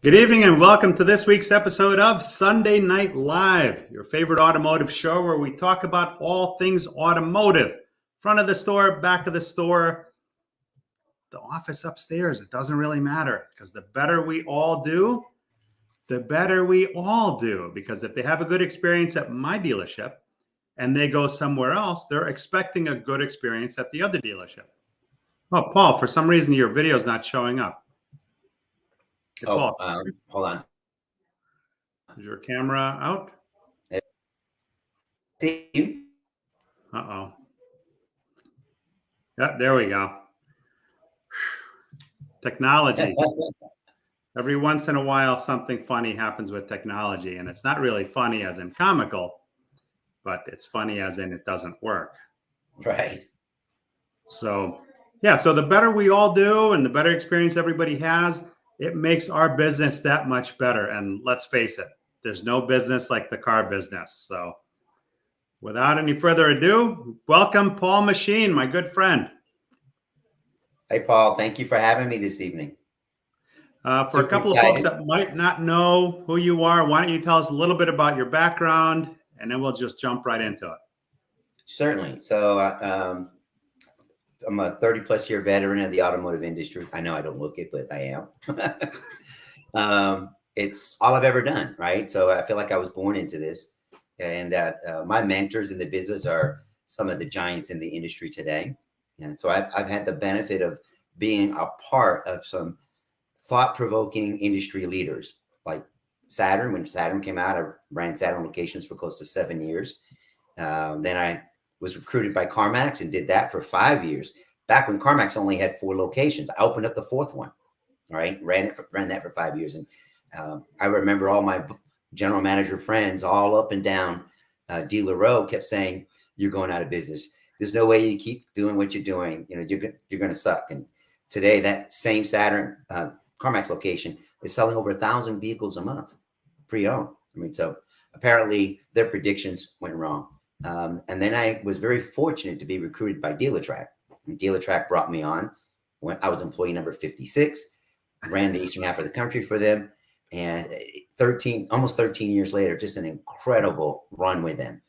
Good evening and welcome to this week's episode of Sunday Night Live, your favorite automotive show where we talk about all things automotive. Front of the store, back of the store, the office upstairs. It doesn't really matter because the better we all do, the better we all do. Because if they have a good experience at my dealership and they go somewhere else, they're expecting a good experience at the other dealership. Oh, Paul, for some reason your video is not showing up. Hey, Paul, Hold on. is your camera out? See you? Uh-oh. Yep, there we go. Technology. Every once in a while, something funny happens with technology, and it's not really funny as in comical, but it's funny as in it doesn't work. Right. So, yeah, so the better we all do and the better experience everybody has, it makes our business that much better. And let's face it, there's no business like the car business. So without any further ado, welcome Paul Machin, my good friend. Hey, Paul, thank you for having me this evening. For a couple of folks that might not know who you are, why don't you tell us a little bit about your background, and then we'll just jump right into it. Certainly. So I'm a 30-plus year veteran of the automotive industry. I know I don't look it, but I am. It's all I've ever done, right? So I feel like I was born into this. And my mentors in the business are some of the giants in the industry today. And so I've had the benefit of being a part of some thought-provoking industry leaders like Saturn. When Saturn came out, I ran Saturn locations for close to 7 years. Then I was recruited by CarMax and did that for 5 years. Back when CarMax only had 4 locations, I opened up the 4th one. All right, ran that for 5 years, and I remember all my general manager friends all up and down Dealer Row kept saying, "You're going out of business. There's no way you keep doing what you're doing. You know, you're going to suck." And today, that same Saturn CarMax location is selling over 1,000 vehicles a month, pre-owned. I mean, so apparently their predictions went wrong. And then I was very fortunate to be recruited by DealerTrack. And DealerTrack brought me on when I was employee number 56, ran the eastern half of the country for them. And almost 13 years later, just an incredible run with them.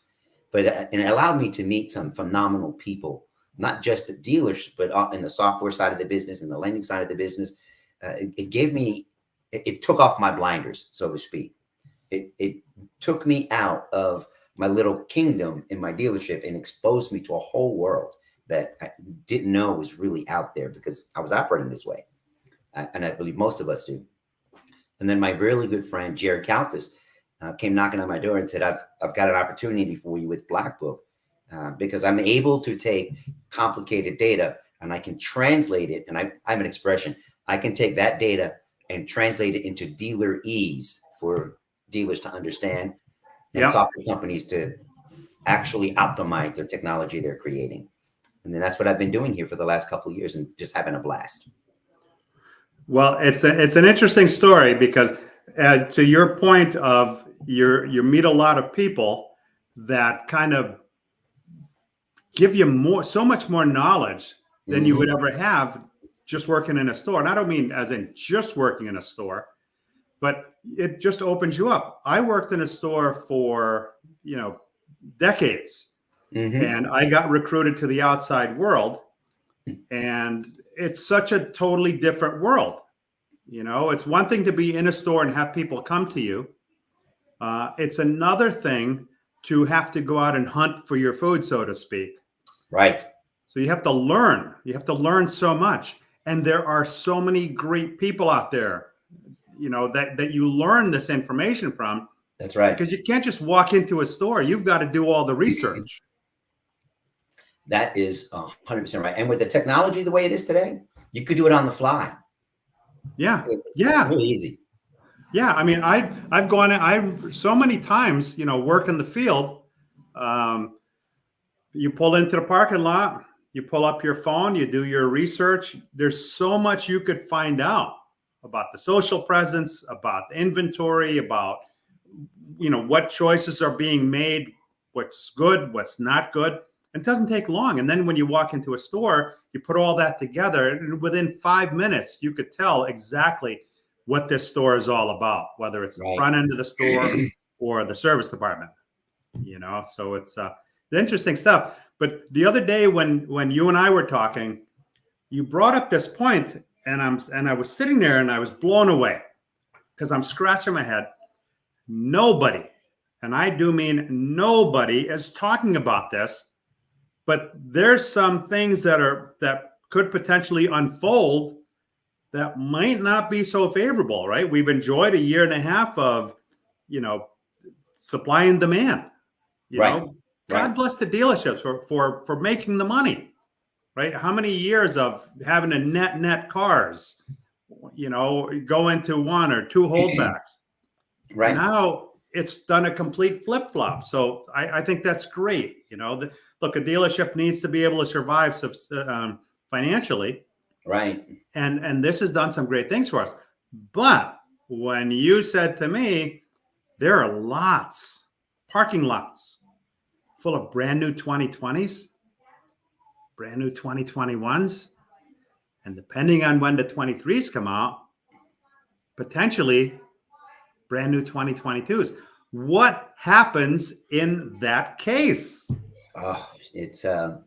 But and it allowed me to meet some phenomenal people, not just at dealers, but in the software side of the business and the lending side of the business. It took off my blinders, so to speak. It took me out of my little kingdom in my dealership and exposed me to a whole world that I didn't know was really out there because I was operating this way. And I believe most of us do. And then my really good friend, Jared Kalfas, came knocking on my door and said, I've got an opportunity for you with Black Book because I'm able to take complicated data and I can translate it. And I have an expression. I can take that data and translate it into dealer ease for dealers to understand and software companies to actually optimize their technology they're creating. And then that's what I've been doing here for the last couple of years and just having a blast. Well, it's an interesting story because to your point of you meet a lot of people that kind of give you so much more knowledge than you would ever have just working in a store. And I don't mean as in just working in a store, but it just opens you up. I worked in a store for, decades. And I got recruited to the outside world, and it's such a totally different world. It's one thing to be in a store and have people come to you. It's another thing to have to go out and hunt for your food, so to speak. Right. So you have to learn. You have to learn so much. And there are so many great people out there, that you learn this information from. That's right. Because you can't just walk into a store. You've got to do all the research. That is 100% right. And with the technology the way it is today, you could do it on the fly. Yeah. It's really easy. Yeah. I mean, I've gone so many times, work in the field. You pull into the parking lot, you pull up your phone, you do your research. There's so much you could find out about the social presence, about the inventory, about, what choices are being made, what's good, what's not good. It doesn't take long. And then when you walk into a store, you put all that together, and within 5 minutes, you could tell exactly what this store is all about, whether it's the Right. front end of the store or the service department. So it's interesting stuff. But the other day when you and I were talking, you brought up this point, and I was sitting there and I was blown away because I'm scratching my head. Nobody, and I do mean nobody, is talking about this, but there's some things that could potentially unfold that might not be so favorable, right? We've enjoyed a year and a half of, supply and demand. Right. God bless the dealerships for making the money, right? How many years of having to net cars, go into one or two holdbacks. Right. Now it's done a complete flip flop. So I think that's great. Look, a dealership needs to be able to survive financially. Right. And this has done some great things for us. But when you said to me, there are parking lots full of brand new 2020s, brand new 2021s, and depending on when the 23s come out, potentially brand new 2022s. What happens in that case? Oh, it's so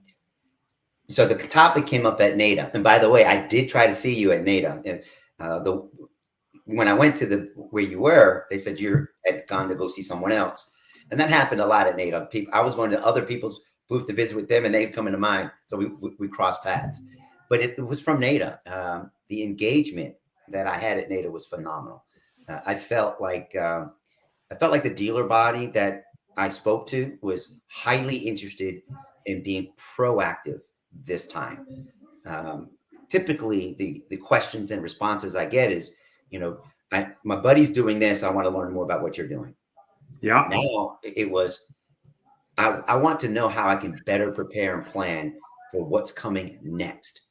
the topic came up at NADA, and by the way, I did try to see you at NADA. When I went to where you were, they said you had gone to go see someone else, and that happened a lot at NADA. I was going to other people's booth to visit with them, and they'd come into mine, so we crossed paths. But it was from NADA. The engagement that I had at NADA was phenomenal. I felt like the dealer body that I spoke to was highly interested in being proactive this time. Typically, the questions and responses I get is, my buddy's doing this. I want to learn more about what you're doing. Yeah. Now it was, I want to know how I can better prepare and plan for what's coming next,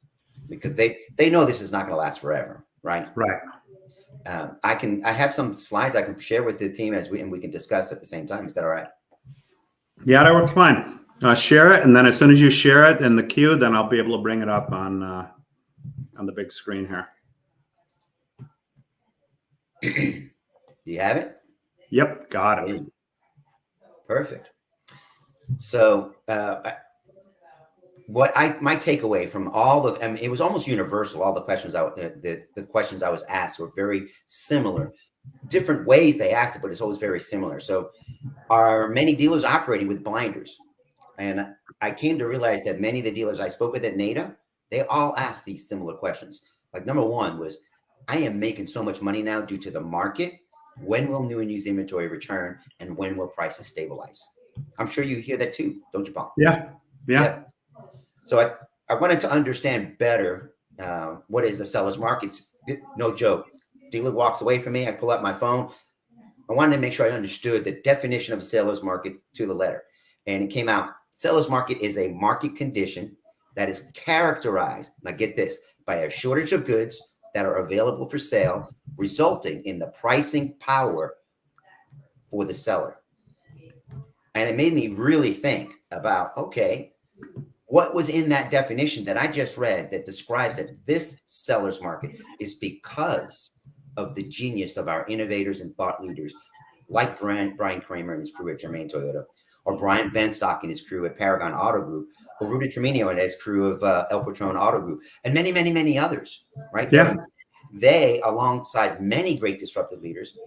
because they know this is not going to last forever, right? Right. I have some slides I can share with the team and we can discuss at the same time. Is that all right? Yeah, that works fine. Share it, and then as soon as you share it in the queue, then I'll be able to bring it up on the big screen here. Do you have it? Yep, got it. Perfect. So my takeaway from it was almost universal. All the questions the questions I was asked were very similar. Different ways they asked it, but it's always very similar. So, are many dealers operating with blinders? And I came to realize that many of the dealers I spoke with at NADA, they all asked these similar questions. Like number one was, I am making so much money now due to the market. When will new and used inventory return, and when will prices stabilize? I'm sure you hear that too, don't you, Paul? Yeah. So I wanted to understand better what is the seller's market. No joke. Dealer walks away from me. I pull out my phone. I wanted to make sure I understood the definition of a seller's market to the letter. And it came out, seller's market is a market condition that is characterized, now get this, by a shortage of goods that are available for sale, resulting in the pricing power for the seller. And it made me really think about, okay, what was in that definition that I just read that describes that this seller's market is because of the genius of our innovators and thought leaders like Brian Kramer and his crew at Germain Toyota, or Brian Benstock and his crew at Paragon Auto Group, or Rudy Tremino and his crew of El Patron Auto Group, and many, many, many others, right? Yeah. They, alongside many great disruptive leaders,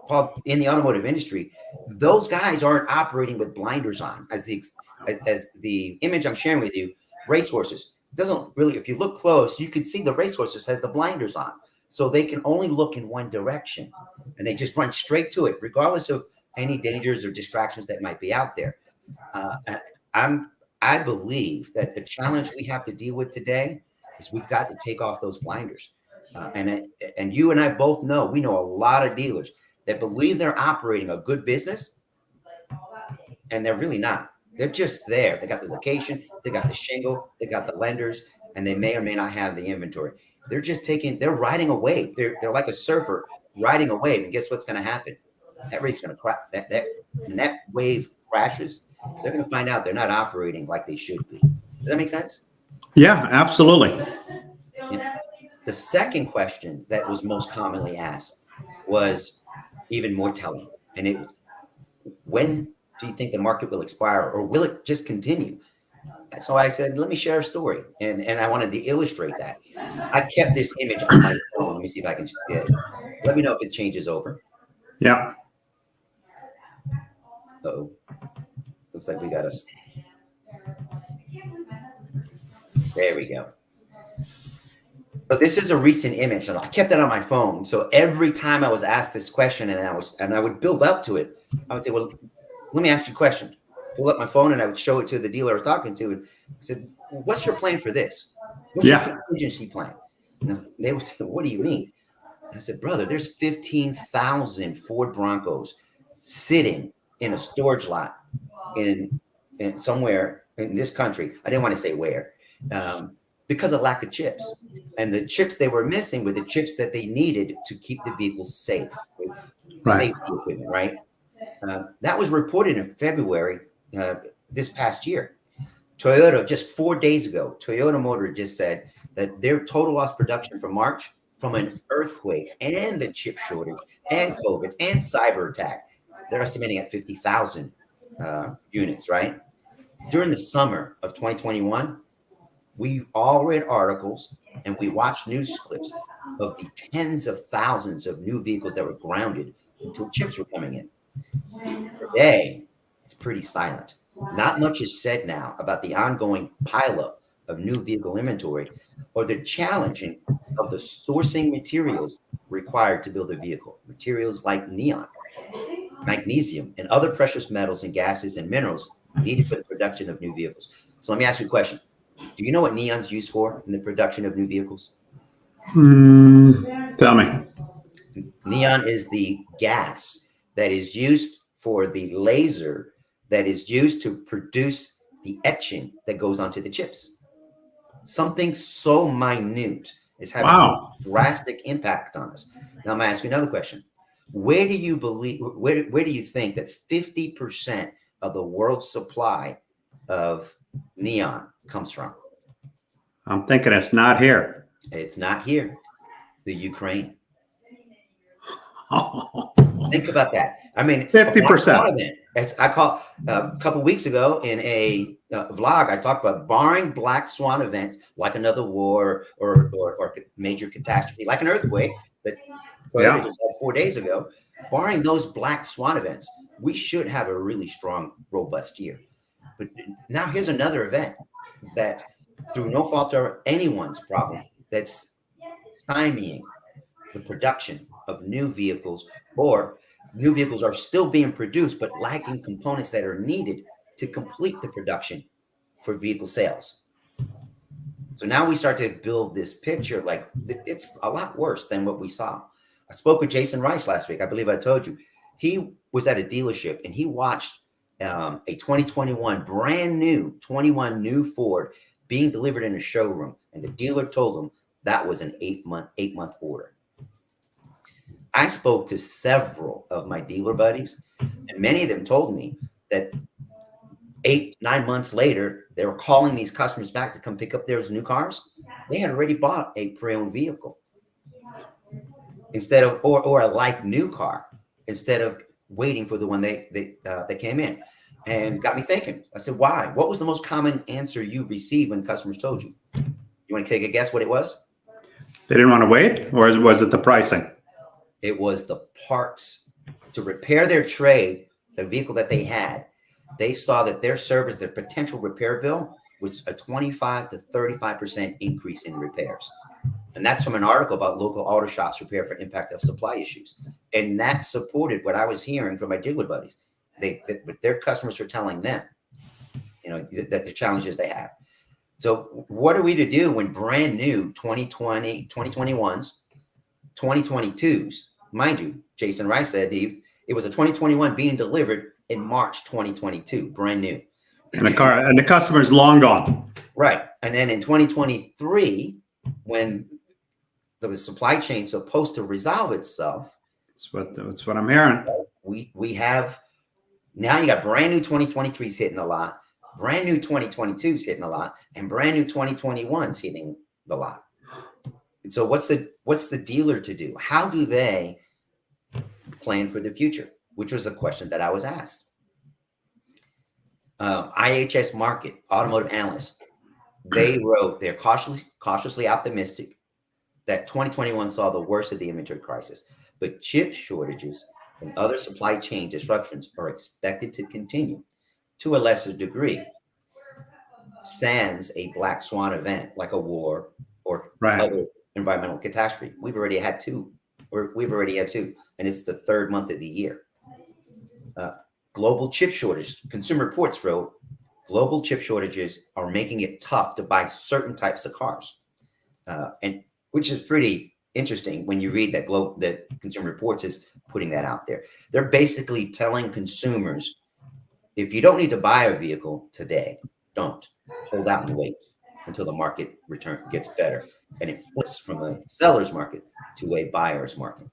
Paul, in the automotive industry, those guys aren't operating with blinders on. As the image I'm sharing with you, racehorses doesn't really, if you look close, you can see the racehorses has the blinders on. So they can only look in one direction, and they just run straight to it, regardless of any dangers or distractions that might be out there. I believe that the challenge we have to deal with today is we've got to take off those blinders. And you and I both know, we know a lot of dealers that believe they're operating a good business, and they're really not. They're just there. They got the location, they got the shingle, they got the lenders, and they may or may not have the inventory. They're riding a wave. They're like a surfer riding a wave. And guess what's going to happen? That wave's going to crash. When that wave crashes, they're going to find out they're not operating like they should be. Does that make sense? Yeah, absolutely. Yeah. The second question that was most commonly asked was even more telling. And it was, when do you think the market will expire, or will it just continue? So I said, let me share a story. And I wanted to illustrate that. I kept this image on my phone. Let me see if I can, let me know if it changes over. Yeah. Uh-oh. Looks like we got us. There we go. So this is a recent image, and I kept it on my phone. So every time I was asked this question, and I would build up to it, I would say, "Well, let me ask you a question." Pull up my phone, and I would show it to the dealer I was talking to, and I said, "What's your plan for this? What's your contingency plan?" And they would say, "What do you mean?" I said, "Brother, there's 15,000 Ford Broncos sitting in a storage lot in somewhere in this country. I didn't want to say where, because of lack of chips. And the chips they were missing were the chips that they needed to keep the vehicle safe, Right. safety equipment, right? That was reported in February this past year. Toyota, just 4 days ago, Toyota Motor just said that their total lost production for March from an earthquake and the chip shortage and COVID and cyber attack, they're estimating at 50,000 units, right? During the summer of 2021, we all read articles and we watched news clips of the tens of thousands of new vehicles that were grounded until chips were coming in. Today, it's pretty silent. Not much is said now about the ongoing pileup of new vehicle inventory or the challenging of the sourcing materials required to build a vehicle. Materials like neon, magnesium, and other precious metals and gases and minerals needed for the production of new vehicles. So let me ask you a question. Do you know what neon's used for in the production of new vehicles? Tell me. Neon is the gas that is used for the laser that is used to produce the etching that goes onto the chips. Something so minute is having such a drastic impact on us. Now I'm going to ask you another question. Where do you think that 50% of the world's supply of neon comes from? I'm thinking it's not here. It's not here. The Ukraine. Think about that. I mean, 50%. As I call a couple weeks ago in a vlog, I talked about barring black swan events like another war or major catastrophe, like an earthquake that Toyota just had 4 days ago. Barring those black swan events, we should have a really strong, robust year. But now here's another event that, through no fault of anyone's problem, that's stymieing the production of new vehicles, or new vehicles are still being produced but lacking components that are needed to complete the production for vehicle sales. So now we start to build this picture like it's a lot worse than what we saw. I spoke with Jason Rice last week. I believe I told you. He was at a dealership and he watched a 2021 brand new 21 new Ford being delivered in a showroom, and the dealer told him that was an 8-month order. I spoke to several of my dealer buddies, and many of them told me that 8-9 months later, they were calling these customers back to come pick up their new cars. They had already bought a pre-owned vehicle instead of, or a like new car, instead of waiting for the one they came in. And got me thinking. I said, why? What was the most common answer you received when customers told you? You want to take a guess what it was? They didn't want to wait, or was it the pricing? It was the parts to repair their trade, the vehicle that they had. They saw that their service, their potential repair bill was a 25 to 35% increase in repairs. And that's from an article about local auto shops prepare for impact of supply issues. And that supported what I was hearing from my dealer buddies. Their customers were telling them, that the challenges they have. So what are we to do when brand new 2020, 2021s, 2022s, mind you, Jason Rice said it was a 2021 being delivered in March 2022, brand new. And the customer's long gone. Right. And then in 2023, when the supply chain's supposed to resolve itself, that's what I'm hearing. We have now, you got brand new 2023s hitting a lot, brand new 2022s hitting a lot, and brand new 2021s hitting the lot. So what's the dealer to do? How do they plan for the future? Which was a question that I was asked. IHS Market, automotive analysts, they wrote they're cautiously optimistic that 2021 saw the worst of the inventory crisis, but chip shortages and other supply chain disruptions are expected to continue to a lesser degree, sans a black swan event like a war or Right. other environmental catastrophe. We've already had two, and it's the third month of the year. Global chip shortage. Consumer Reports wrote, global chip shortages are making it tough to buy certain types of cars, and which is pretty interesting when you read that Consumer Reports is putting that out there. They're basically telling consumers, if you don't need to buy a vehicle today, don't. Hold out and wait until the market gets better. And it flips from a seller's market to a buyer's market.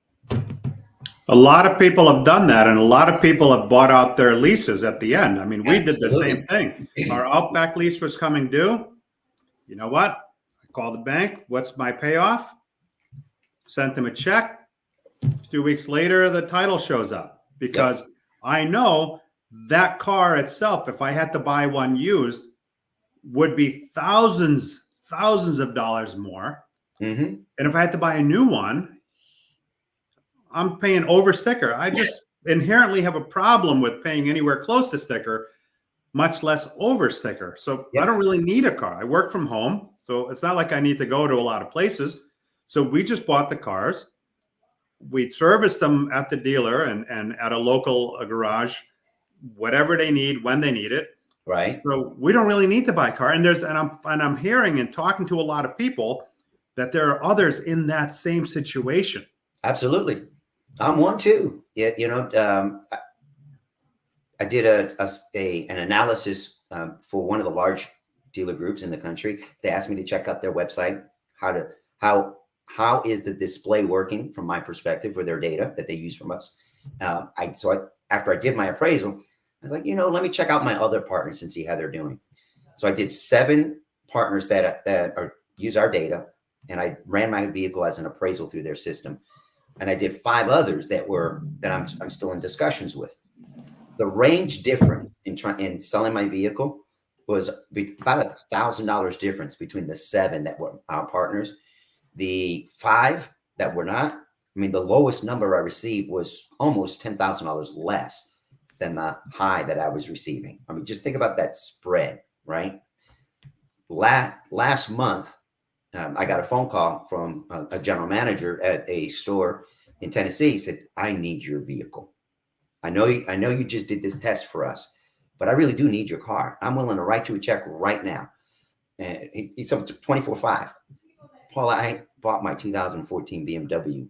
A lot of people have done that, and a lot of people have bought out their leases at the end. I mean, we did the same thing. Our Outback lease was coming due. You know what? I called the bank. What's my payoff? Sent them a check. 2 weeks later, the title shows up because I know that car itself, if I had to buy one used, would be thousands of dollars more. Mm-hmm. And if I had to buy a new one, I'm paying over sticker. I just inherently have a problem with paying anywhere close to sticker, much less over sticker. So I don't really need a car. I work from home, so it's not like I need to go to a lot of places. So we just bought the cars. We service them at the dealer and at a local garage, whatever they need, when they need it. Right. So we don't really need to buy a car. And I'm hearing and talking to a lot of people that there are others in that same situation. Absolutely. I'm one too. Yeah, I did an analysis for one of the large dealer groups in the country. They asked me to check out their website, how is the display working from my perspective for their data that they use from us. After I did my appraisal, I was like, let me check out my other partners and see how they're doing. So I did 7 partners that use our data, and I ran my vehicle as an appraisal through their system. And I did 5 others that I'm still in discussions with. The range difference in selling my vehicle was about $1,000 difference between the 7 that were our partners. The 5 that were not, I mean, the lowest number I received was almost $10,000 less than the high that I was receiving. I mean, just think about that spread, right? Last month, I got a phone call from a general manager at a store in Tennessee. He said, "I need your vehicle. I know you just did this test for us, but I really do need your car. I'm willing to write you a check right now." And it's up to 24/5. Paul, I bought my 2014 BMW.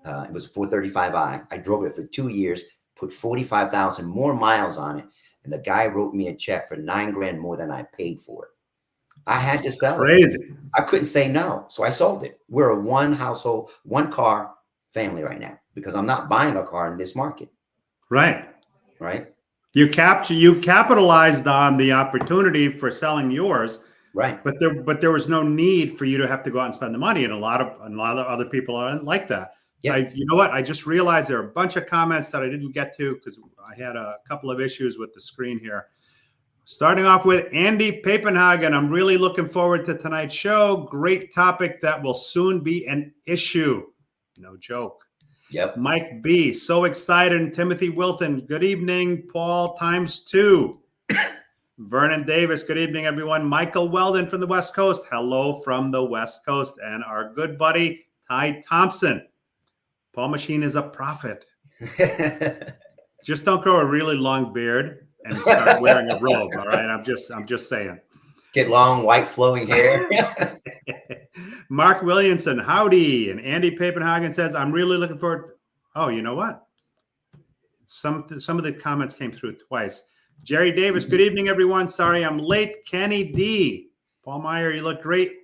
It was 435i. I drove it for 2 years, put 45,000 more miles on it, and the guy wrote me a check for $9,000 more than I paid for it. I had to sell it. I couldn't say no, so I sold it. We're a one household, one car family right now because I'm not buying a car in this market. Right. You capitalized on the opportunity for selling yours. Right. But there was no need for you to have to go out and spend the money, and a lot of other people aren't like that. Yeah. You know what? I just realized there are a bunch of comments that I didn't get to because I had a couple of issues with the screen here. Starting off with Andy Papenhagen. I'm really looking forward to tonight's show. Great topic that will soon be an issue. No joke. Yep. Mike B. So excited. And Timothy Wilton. Good evening, Paul ×2. Vernon Davis. Good evening, everyone. Michael Weldon from the West Coast. Hello from the West Coast. And our good buddy, Ty Thompson. Paul Machin is a prophet. Just don't grow a really long beard and start wearing a robe. All right. I'm just saying. Get long, white flowing hair. Mark Williamson, howdy. And Andy Papenhagen says, I'm really looking forward. Oh, you know what? Some of the comments came through twice. Jerry Davis, good evening, everyone. Sorry I'm late. Kenny D. Paul Meijer, you look great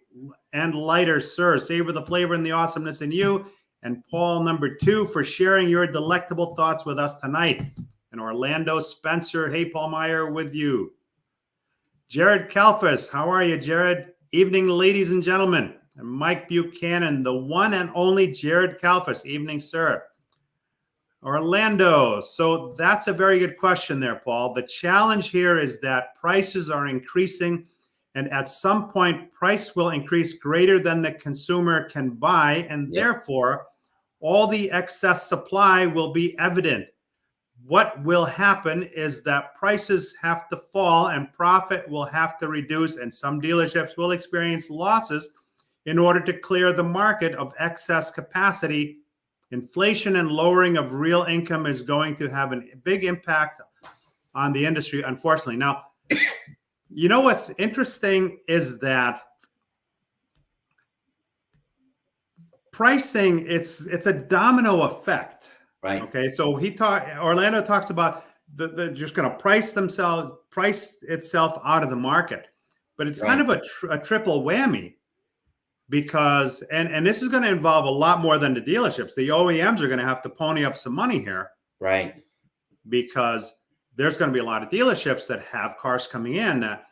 and lighter, sir. Savor the flavor and the awesomeness in you. And Paul #2 for sharing your delectable thoughts with us tonight. And Orlando Spencer, hey, Paul Meijer, with you. Jared Kalfas, how are you, Jared? Evening, ladies and gentlemen. and Mike Buchanan, the one and only Jared Kalfas. Evening, sir. Orlando. So that's a very good question there, Paul. The challenge here is that prices are increasing, and at some point, price will increase greater than the consumer can buy, and therefore, all the excess supply will be evident. What will happen is that prices have to fall and profit will have to reduce, and some dealerships will experience losses in order to clear the market of excess capacity. Inflation and lowering of real income is going to have a big impact on the industry, unfortunately. Now, you know what's interesting is that pricing, it's a domino effect. Right. Okay. So Orlando talks about they're just going to price itself out of the market, but it's kind of a triple whammy, because and this is going to involve a lot more than the dealerships. The OEMs are going to have to pony up some money here, right? Because there's going to be a lot of dealerships that have cars coming in that,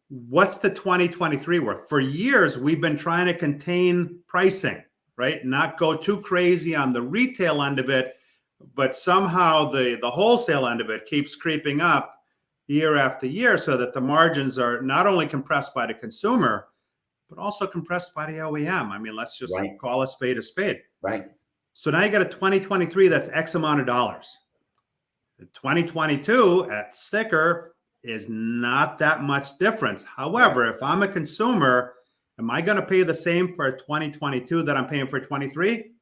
what's the 2023 worth? For years, we've been trying to contain pricing, right? Not go too crazy on the retail end of it, but somehow the wholesale end of it keeps creeping up year after year, so that the margins are not only compressed by the consumer, but also compressed by the OEM. I mean, let's just call a spade a spade. Right. So now you got a 2023 that's X amount of dollars. The 2022 at sticker is not that much difference. However, if I'm a consumer, am I going to pay the same for a 2022 that I'm paying for 23?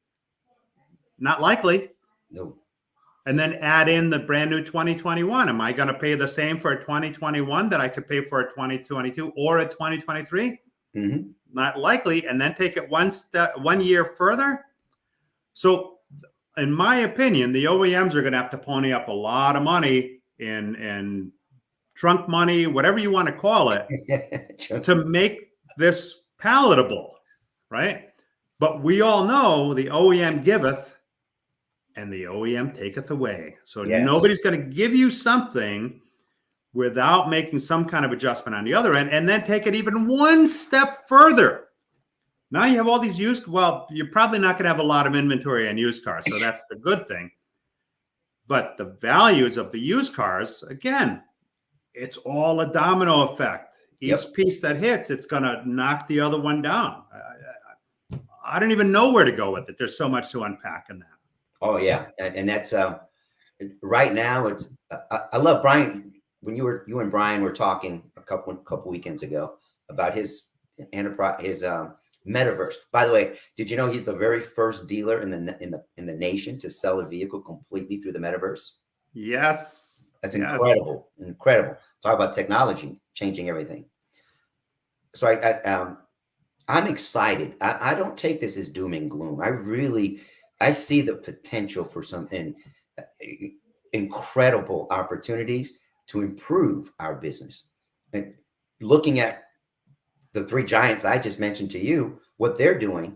Not likely. No. And then add in the brand new 2021. Am I going to pay the same for a 2021 that I could pay for a 2022 or a 2023? Mm-hmm. Not likely. And then take it one year further. So in my opinion, the OEMs are going to have to pony up a lot of money in trunk money, whatever you want to call it, to make this palatable, right? But we all know the OEM giveth and the OEM taketh away. So nobody's going to give you something without making some kind of adjustment on the other end, and then take it even one step further. Now you have all these you're probably not going to have a lot of inventory on used cars, so that's the good thing. But the values of the used cars, again, it's all a domino effect. Each piece that hits, it's going to knock the other one down. I don't even know where to go with it. There's so much to unpack in that. Oh yeah, and that's right now. It's I love Brian. When you and Brian were talking a couple weekends ago about his enterprise, his metaverse. By the way, did you know he's the very first dealer in the nation to sell a vehicle completely through the metaverse? Yes, that's incredible. Incredible. Talk about technology changing everything. So I'm excited. I don't take this as doom and gloom. I see the potential for some incredible opportunities to improve our business. And looking at the three giants I just mentioned to you, what they're doing,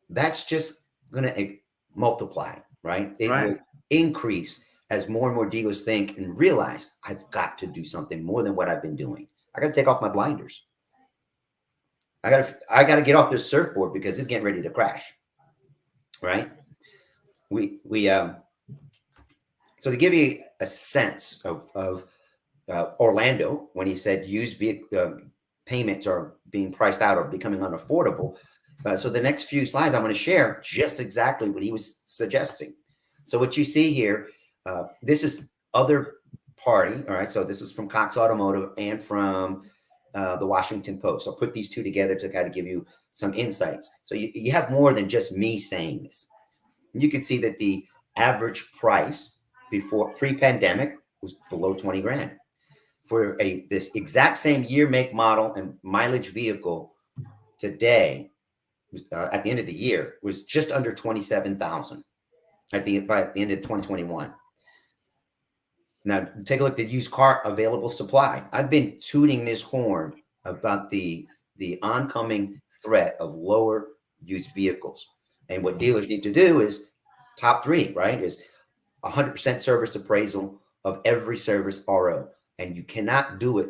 that's just going to multiply, right? It will increase as more and more dealers think and realize I've got to do something more than what I've been doing. I got to take off my blinders. I got to get off this surfboard because it's getting ready to crash, right? So to give you a sense of Orlando, when he said used vehicle payments are being priced out or becoming unaffordable. So the next few slides I'm going to share just exactly what he was suggesting. So what you see here, this is other party. All right. So this is from Cox Automotive and from the Washington Post. So I'll put these two together to kind of give you some insights. So you have more than just me saying this. And you can see that the average price before pre-pandemic was below 20 grand. For this exact same year, make, model, and mileage vehicle today, at the end of the year, was just under 27,000 by the end of 2021. Now, take a look at the used car available supply. I've been tooting this horn about the oncoming threat of lower used vehicles. And what dealers need to do is top three, right? Is 100% service appraisal of every service RO. And you cannot do it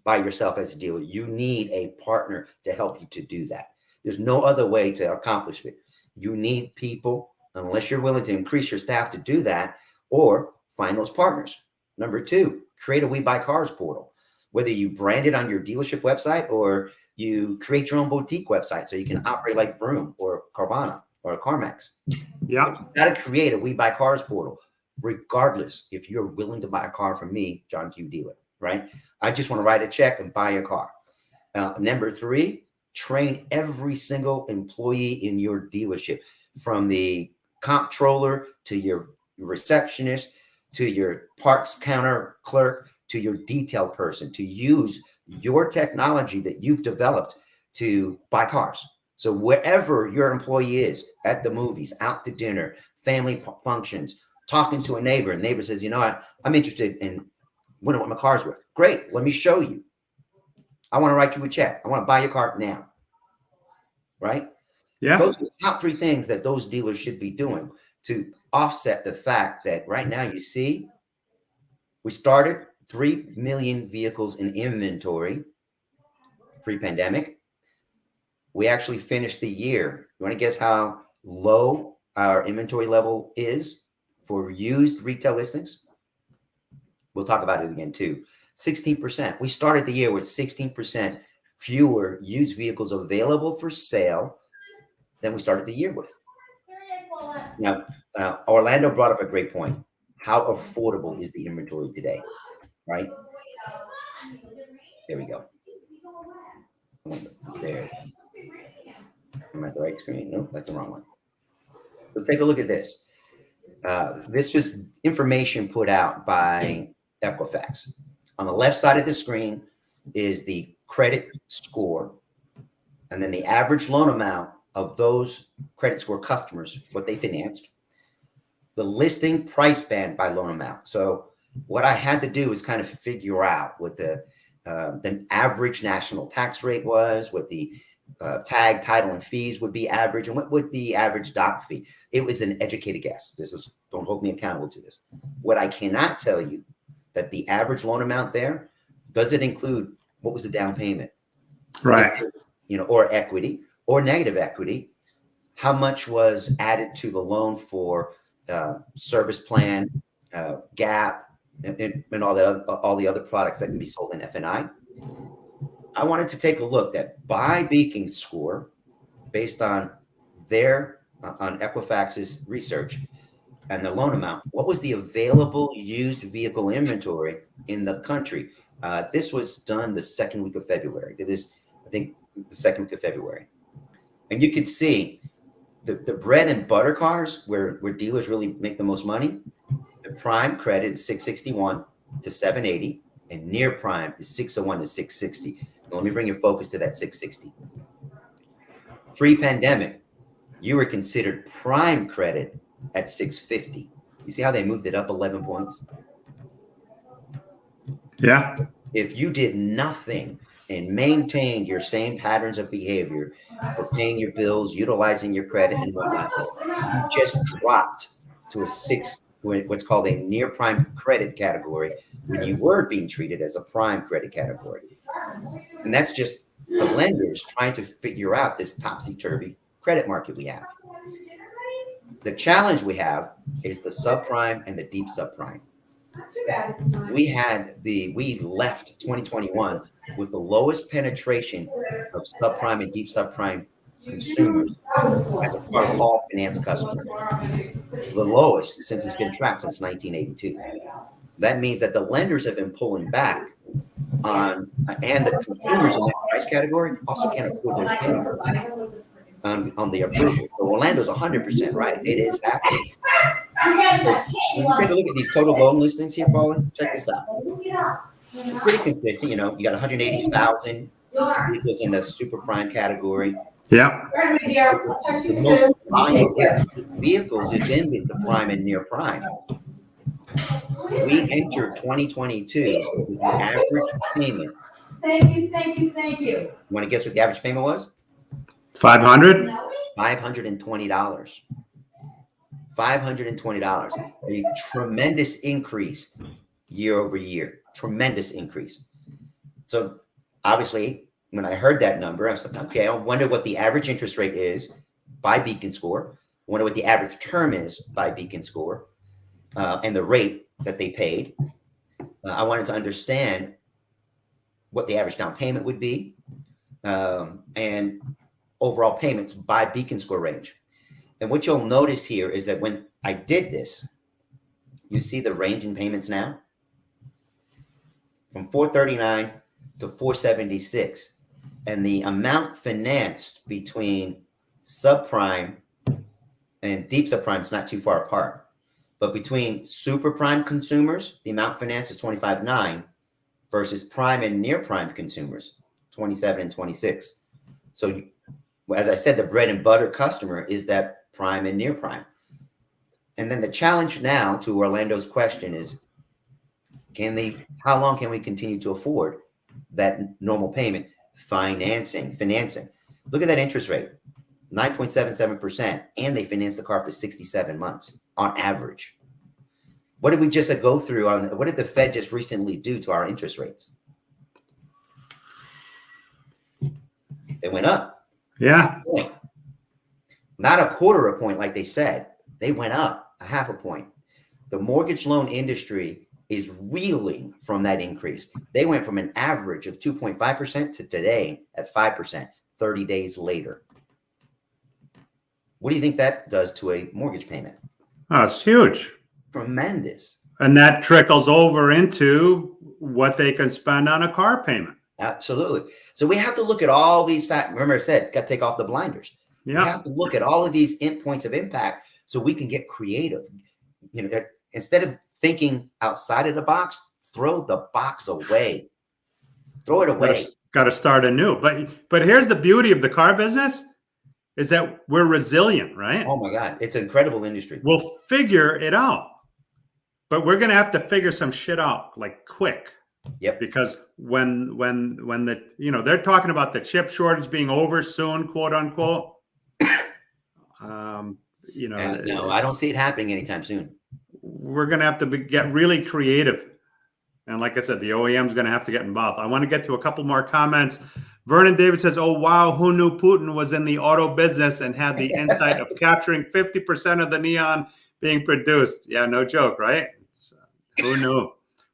by yourself as a dealer. You need a partner to help you to do that. There's no other way to accomplish it. You need people, unless you're willing to increase your staff to do that, or find those partners. Number two, create a We Buy Cars portal. Whether you brand it on your dealership website or you create your own boutique website so you can operate like Vroom or Carvana or CarMax. Yeah. You got to create a We Buy Cars portal, regardless if you're willing to buy a car from me, John Q Dealer, right? I just want to write a check and buy your car. Number three, train every single employee in your dealership, from the comptroller to your receptionist to your parts counter clerk to your detail person, to use your technology that you've developed to buy cars. So wherever your employee is, at the movies, out to dinner, family functions, talking to a neighbor, and neighbor says, you know what, I'm interested in wondering what my car's worth. Great, let me show you. I want to write you a check. I want to buy your car now. Right? Yeah. Those are the top three things that those dealers should be doing to offset the fact that right now, you see, we started 3 million vehicles in inventory pre-pandemic. We actually finished the year. You want to guess how low our inventory level is for used retail listings? We'll talk about it again too. 16%. We started the year with 16% fewer used vehicles available for sale than we started the year with. Now, Orlando brought up a great point. How affordable is the inventory today, right? There we go. There. Am I at the right screen? Nope, that's the wrong one. So take a look at this. This was information put out by Equifax. On the left side of the screen is the credit score, and then the average loan amount of those credit score customers, what they financed, the listing price band by loan amount. So what I had to do is kind of figure out what the average national tax rate was, what the tag, title, and fees would be average, and what would the average doc fee. It was an educated guess. Don't hold me accountable to this. What I cannot tell you that the average loan amount there, does it include what was the down payment? Right. Or equity or negative equity. How much was added to the loan for service plan, gap, and all the other products that can be sold in F&I. I wanted to take a look at by Beacon score, based on on Equifax's research and the loan amount. What was the available used vehicle inventory in the country? This was done the second week of February. I think the second week of February. And you can see the bread and butter cars where dealers really make the most money. The prime credit is 661 to 780, and near prime is 601 to 660. Now, let me bring your focus to that 660. Pre-pandemic, you were considered prime credit at 650. You see how they moved it up 11 points? Yeah. If you did nothing and maintained your same patterns of behavior for paying your bills, utilizing your credit and whatnot, you just dropped to what's called a near prime credit category when you were being treated as a prime credit category. And that's just the lenders trying to figure out this topsy-turvy credit market we have. The challenge we have is the subprime and the deep subprime. We left 2021 with the lowest penetration of subprime and deep subprime consumers as a part of all finance customers. The lowest since it's been tracked since 1982. That means that the lenders have been pulling back and the consumers in that price category also can't afford those payments on the approval. So Orlando's 100% right. It is happening. When you take a look at these total loan listings here, Paula, check this out. Pretty consistent. You got 180,000 vehicles in the super prime category. Yeah. The most volume vehicles is in the prime and near prime. We entered 2022 with the average payment. Thank you. You want to guess what the average payment was? 500. $520. $520. A tremendous increase year over year. Tremendous increase. So obviously, when I heard that number, I was like, okay, I wonder what the average interest rate is by Beacon Score. I wonder what the average term is by Beacon Score, and the rate that they paid. I wanted to understand what the average down payment would be, and overall payments by Beacon Score range. And what you'll notice here is that when I did this, you see the range in payments now from 439 to 476, and the amount financed between subprime and deep subprime is not too far apart. But between super prime consumers, the amount financed is 25.9 versus prime and near prime consumers, 27 and 26. So as I said, the bread and butter customer is that prime and near prime. And then the challenge now, to Orlando's question, is how long can we continue to afford that normal payment? Financing. Look at that interest rate, 9.77%, and they financed the car for 67 months on average. What did we just go through what did the Fed just recently do to our interest rates? They went up. Yeah. Not a quarter of a point like they said. They went up a half a point. The mortgage loan industry is reeling from that increase. They went from an average of 2.5% to today at 5%, 30 days later. What do you think that does to a mortgage payment? Oh, it's huge. Tremendous. And that trickles over into what they can spend on a car payment. Absolutely. So we have to look at all these factors. Remember I said, got to take off the blinders. Yeah. We have to look at all of these points of impact so we can get creative. Instead of thinking outside of the box, throw the box away. Throw it away. Got to start anew. But here's the beauty of the car business is that we're resilient, right? Oh my God. It's an incredible industry. We'll figure it out. But we're going to have to figure some shit out like quick. Yep. Because when they're talking about the chip shortage being over soon, quote unquote. No, I don't see it happening anytime soon. We're going to have to get really creative. And like I said, the OEM is going to have to get involved. I want to get to a couple more comments. Vernon David says, oh, wow, who knew Putin was in the auto business and had the insight of capturing 50% of the neon being produced? Yeah, no joke, right? Who knew?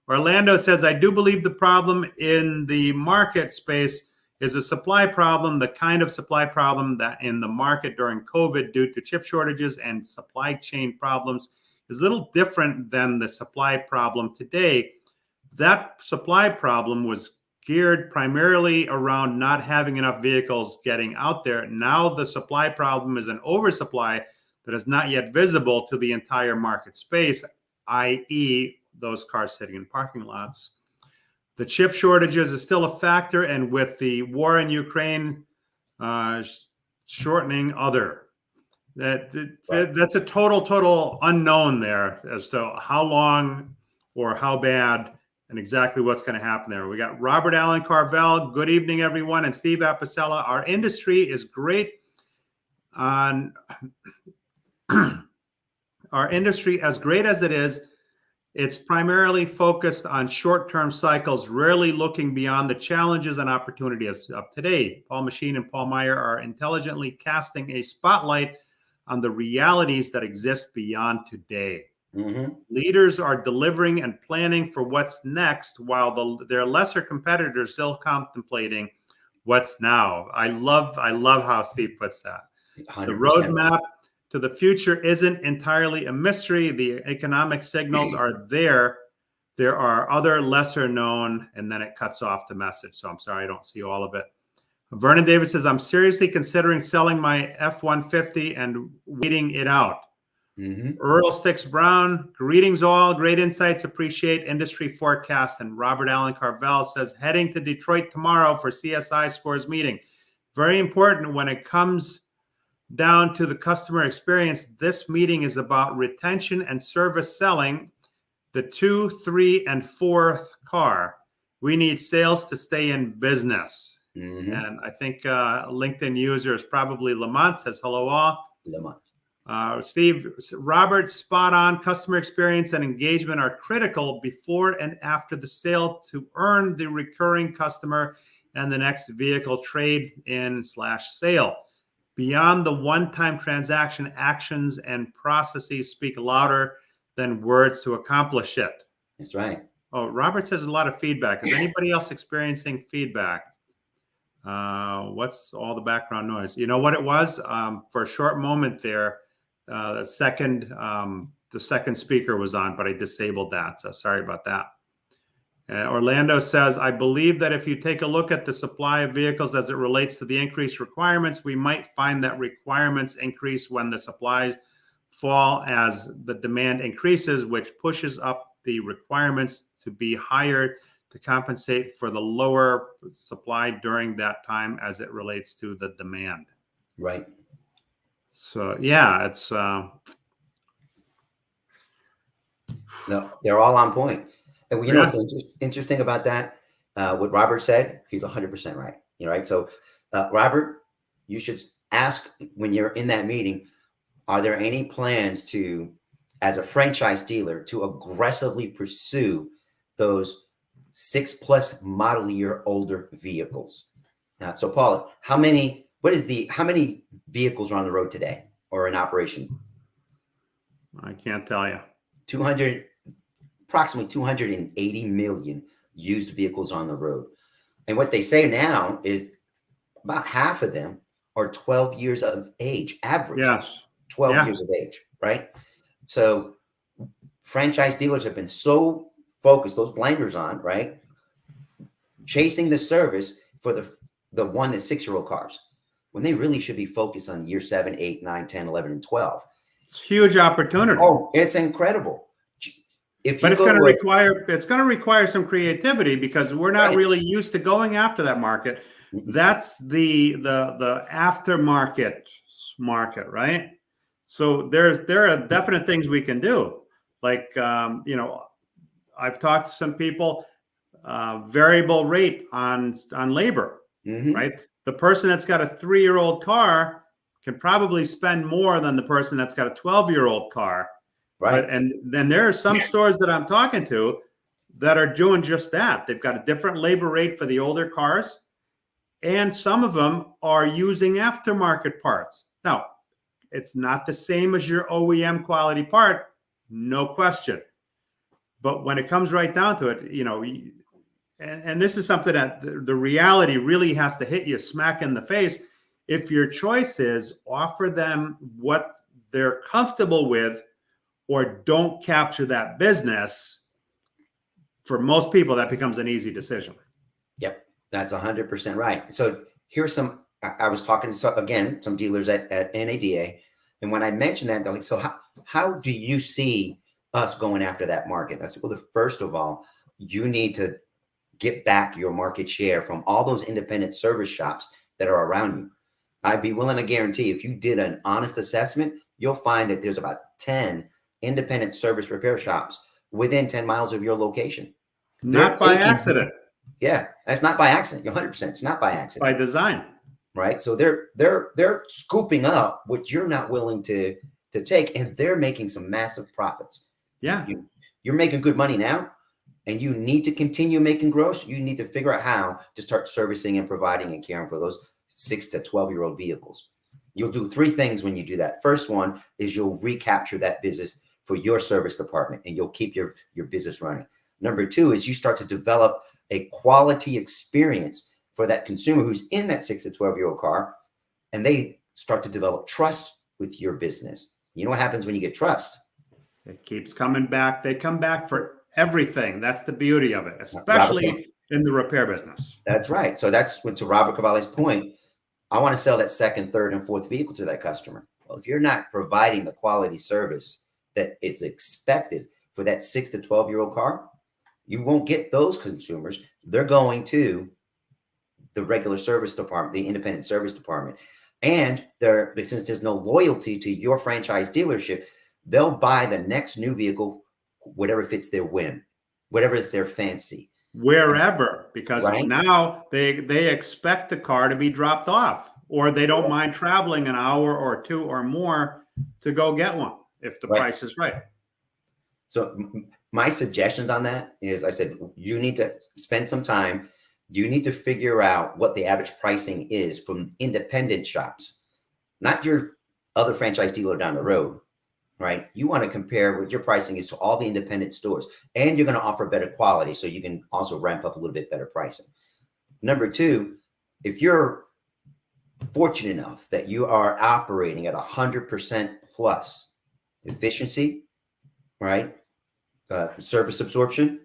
Orlando says, I do believe the problem in the market space is a supply problem, the kind of supply problem that in the market during COVID due to chip shortages and supply chain problems is a little different than the supply problem today. That supply problem was geared primarily around not having enough vehicles getting out there. Now the supply problem is an oversupply that is not yet visible to the entire market space, i.e., those cars sitting in parking lots. The chip shortages is still a factor, and with the war in Ukraine shortening that's a total unknown there as to how long or how bad and exactly what's going to happen there. We got Robert Allen Carvel. Good evening, everyone. And Steve Apicella. Our industry is great on our industry, as great as it is. It's primarily focused on short-term cycles, rarely looking beyond the challenges and opportunities of today. Paul Machin and Paul Meijer are intelligently casting a spotlight on the realities that exist beyond today. Mm-hmm. Leaders are delivering and planning for what's next, while their lesser competitors still contemplating what's now. I love how Steve puts that. 100%. The roadmap to the future isn't entirely a mystery. The economic signals are there. There are other lesser known, and then it cuts off the message. So I'm sorry, I don't see all of it. Vernon David says, I'm seriously considering selling my F-150 and waiting it out. Mm-hmm. Earl Sticks Brown, greetings all, great insights, appreciate industry forecasts. And Robert Allen Carvel says, heading to Detroit tomorrow for CSI Scores meeting. Very important when it comes down to the customer experience. This meeting is about retention and service selling the 2, 3, and 4th car. We need sales to stay in business. Mm-hmm. And I think LinkedIn user is probably Lamont, says hello all. Lamont. Steve, Robert, spot on. Customer experience and engagement are critical before and after the sale to earn the recurring customer and the next vehicle trade-in/sale. Beyond the one-time transaction, actions and processes speak louder than words to accomplish it. That's right. Oh, Robert says a lot of feedback. Is anybody else experiencing feedback? What's all the background noise? You know what it was? For a short moment there, the second speaker was on, but I disabled that. So sorry about that. Orlando says, I believe that if you take a look at the supply of vehicles as it relates to the increased requirements, we might find that requirements increase when the supply fall as the demand increases, which pushes up the requirements to be higher to compensate for the lower supply during that time as it relates to the demand. Right. So yeah, it's No, they're all on point. And you know yeah. what's interesting about that? What Robert said, he's 100% right. You're right. So, Robert, you should ask when you're in that meeting, are there any plans to, as a franchise dealer, to aggressively pursue those 6+ model year older vehicles? So, Paul, how many vehicles are on the road today or in operation? I can't tell you. Approximately 280 million used vehicles on the road. And what they say now is about half of them are 12 years of age, average. Yes. 12 years of age, right? So franchise dealers have been so focused, those blinders on, right? Chasing the service for the 1 to 6-year-old cars, when they really should be focused on year 7, 8, 9, 10, 11, and 12. It's huge opportunity. Oh, it's incredible. But it's going to require some creativity because we're not really used to going after that market. That's the aftermarket market, right? So there are definite things we can do. Like I've talked to some people, variable rate on labor, right? The person that's got a 3-year-old car can probably spend more than the person that's got a 12-year-old car. Right. And then there are some stores that I'm talking to that are doing just that. They've got a different labor rate for the older cars, and some of them are using aftermarket parts. Now, it's not the same as your OEM quality part, no question. But when it comes right down to it, and this is something that the reality really has to hit you smack in the face. If your choice is offer them what they're comfortable with, or don't capture that business, for most people, that becomes an easy decision. Yep, that's 100% right. So here's I was talking to some dealers at NADA, and when I mentioned that, they're like, so how do you see us going after that market? I said, well, first of all, you need to get back your market share from all those independent service shops that are around you. I'd be willing to guarantee if you did an honest assessment, you'll find that there's about 10 independent service repair shops within 10 miles of your location. Not by accident. Yeah, that's not by accident. You're 100%. It's not by accident. By design. Right. So they're scooping up what you're not willing to take, and they're making some massive profits. Yeah. You're making good money now, and you need to continue making gross. You need to figure out how to start servicing and providing and caring for those 6 to 12-year-old vehicles. You'll do 3 things when you do that. First one is you'll recapture that business for your service department, and you'll keep your business running. Number 2 is you start to develop a quality experience for that consumer who's in that 6 to 12-year-old car, and they start to develop trust with your business. You know what happens when you get trust? It keeps coming back. They come back for everything. That's the beauty of it, especially in the repair business. That's right. So that's to Robert Cavalli's point. I want to sell that 2nd, 3rd, and 4th vehicle to that customer. Well, if you're not providing the quality service that is expected for that 6 to 12-year-old car, you won't get those consumers. They're going to the regular service department, the independent service department. And since there's no loyalty to your franchise dealership, they'll buy the next new vehicle, whatever fits their whim, whatever is their fancy. Wherever, because now they expect the car to be dropped off, or they don't mind traveling an hour or 2 or more to go get one if the price is right. So my suggestions on that is, I said, you need to spend some time you need to figure out what the average pricing is from independent shops, not your other franchise dealer down the road, right? You want to compare what your pricing is to all the independent stores, and you're going to offer better quality, so you can also ramp up a little bit better pricing. Number two, if you're fortunate enough that you are operating at 100% plus efficiency, right? Service absorption.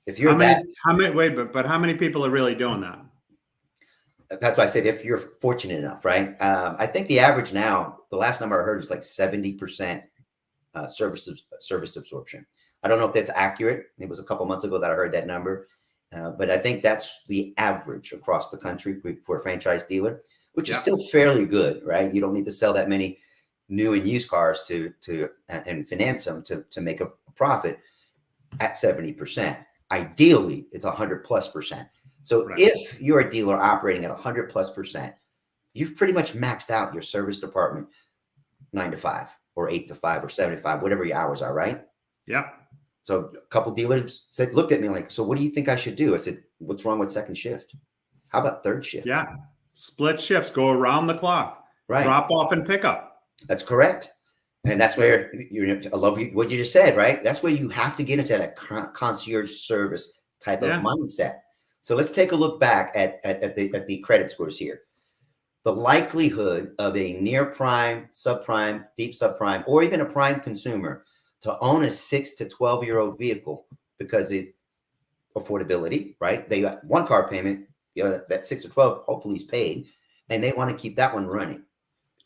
If you're but how many people are really doing that? That's why I said if you're fortunate enough, right? I think the average now, the last number I heard is like 70% service absorption. I don't know if that's accurate. It was a couple months ago that I heard that number, but I think that's the average across the country for a franchise dealer, which is still fairly good, right? You don't need to sell that many new and used cars and finance them to make a profit at 70%. Ideally, it's 100+%. So if you're a dealer operating at 100+%, you've pretty much maxed out your service department 9 to 5 or 8 to 5 or 7 to 5, whatever your hours are, right? Yeah. So a couple dealers looked at me like, so what do you think I should do? I said, what's wrong with second shift? How about third shift? Yeah. Split shifts, go around the clock, right? Drop off and pick up. That's correct. And that's where I love what you just said, right? That's where you have to get into that concierge service type of mindset. So let's take a look back at the credit scores here. The likelihood of a near prime, subprime, deep subprime, or even a prime consumer to own a 6 to 12-year-old vehicle because of affordability, right? They got one car payment, the other, that 6 to 12 hopefully is paid, and they want to keep that one running.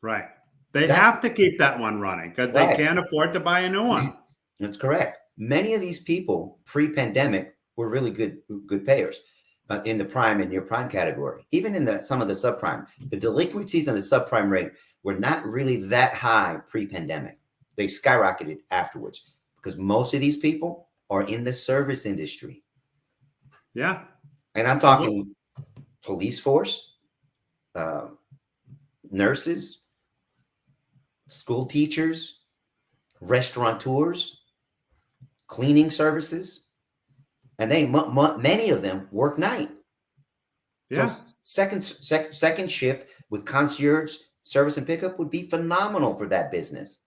Right. They have to keep that one running because they can't afford to buy a new one. That's correct. Many of these people pre-pandemic were really good payers in the prime and near prime category. Even in some of the subprime, the delinquencies on the subprime rate were not really that high pre-pandemic. They skyrocketed afterwards because most of these people are in the service industry. Yeah. And I'm talking police force, nurses, school teachers, restaurateurs, cleaning services, and many of them work night. Yeah. So second shift with concierge service and pickup would be phenomenal for that business.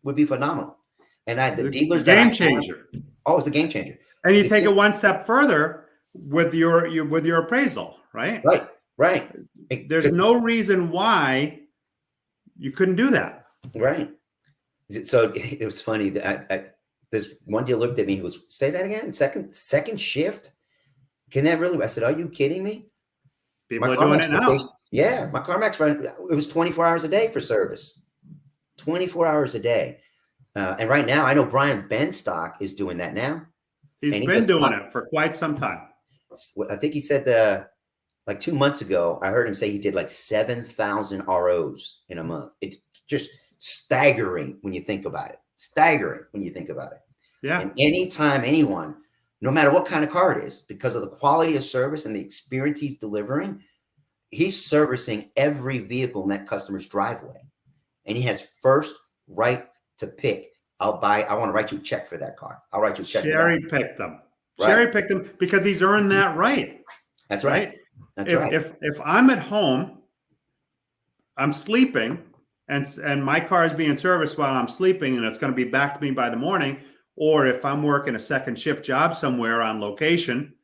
Would be phenomenal. And the dealers game changer. Oh, it's a game changer. And you take it one step further with your appraisal, right? Right. There's no reason why you couldn't do that. Right. So it was funny that this one deal looked at me. He was, say that again. Second shift. Can that really? I said, are you kidding me? People are doing it now. Yeah, my CarMax run. It was 24 hours a day for service. 24 hours a day. And right now, I know Brian Benstock is doing that now. He's been doing it for quite some time. I think he said like 2 months ago, I heard him say he did like 7,000 ROs in a month. It just staggering when you think about it. Yeah. And anytime anyone, no matter what kind of car it is, because of the quality of service and the experience he's delivering, he's servicing every vehicle in that customer's driveway. And he has first right to pick. I want to write you a check for that car. I'll write you a check. Cherry pick them. Right. Cherry pick them because he's earned that right. That's right. That's right. If I'm at home, I'm sleeping, and my car is being serviced while I'm sleeping, and it's going to be back to me by the morning, or if I'm working a second shift job somewhere on location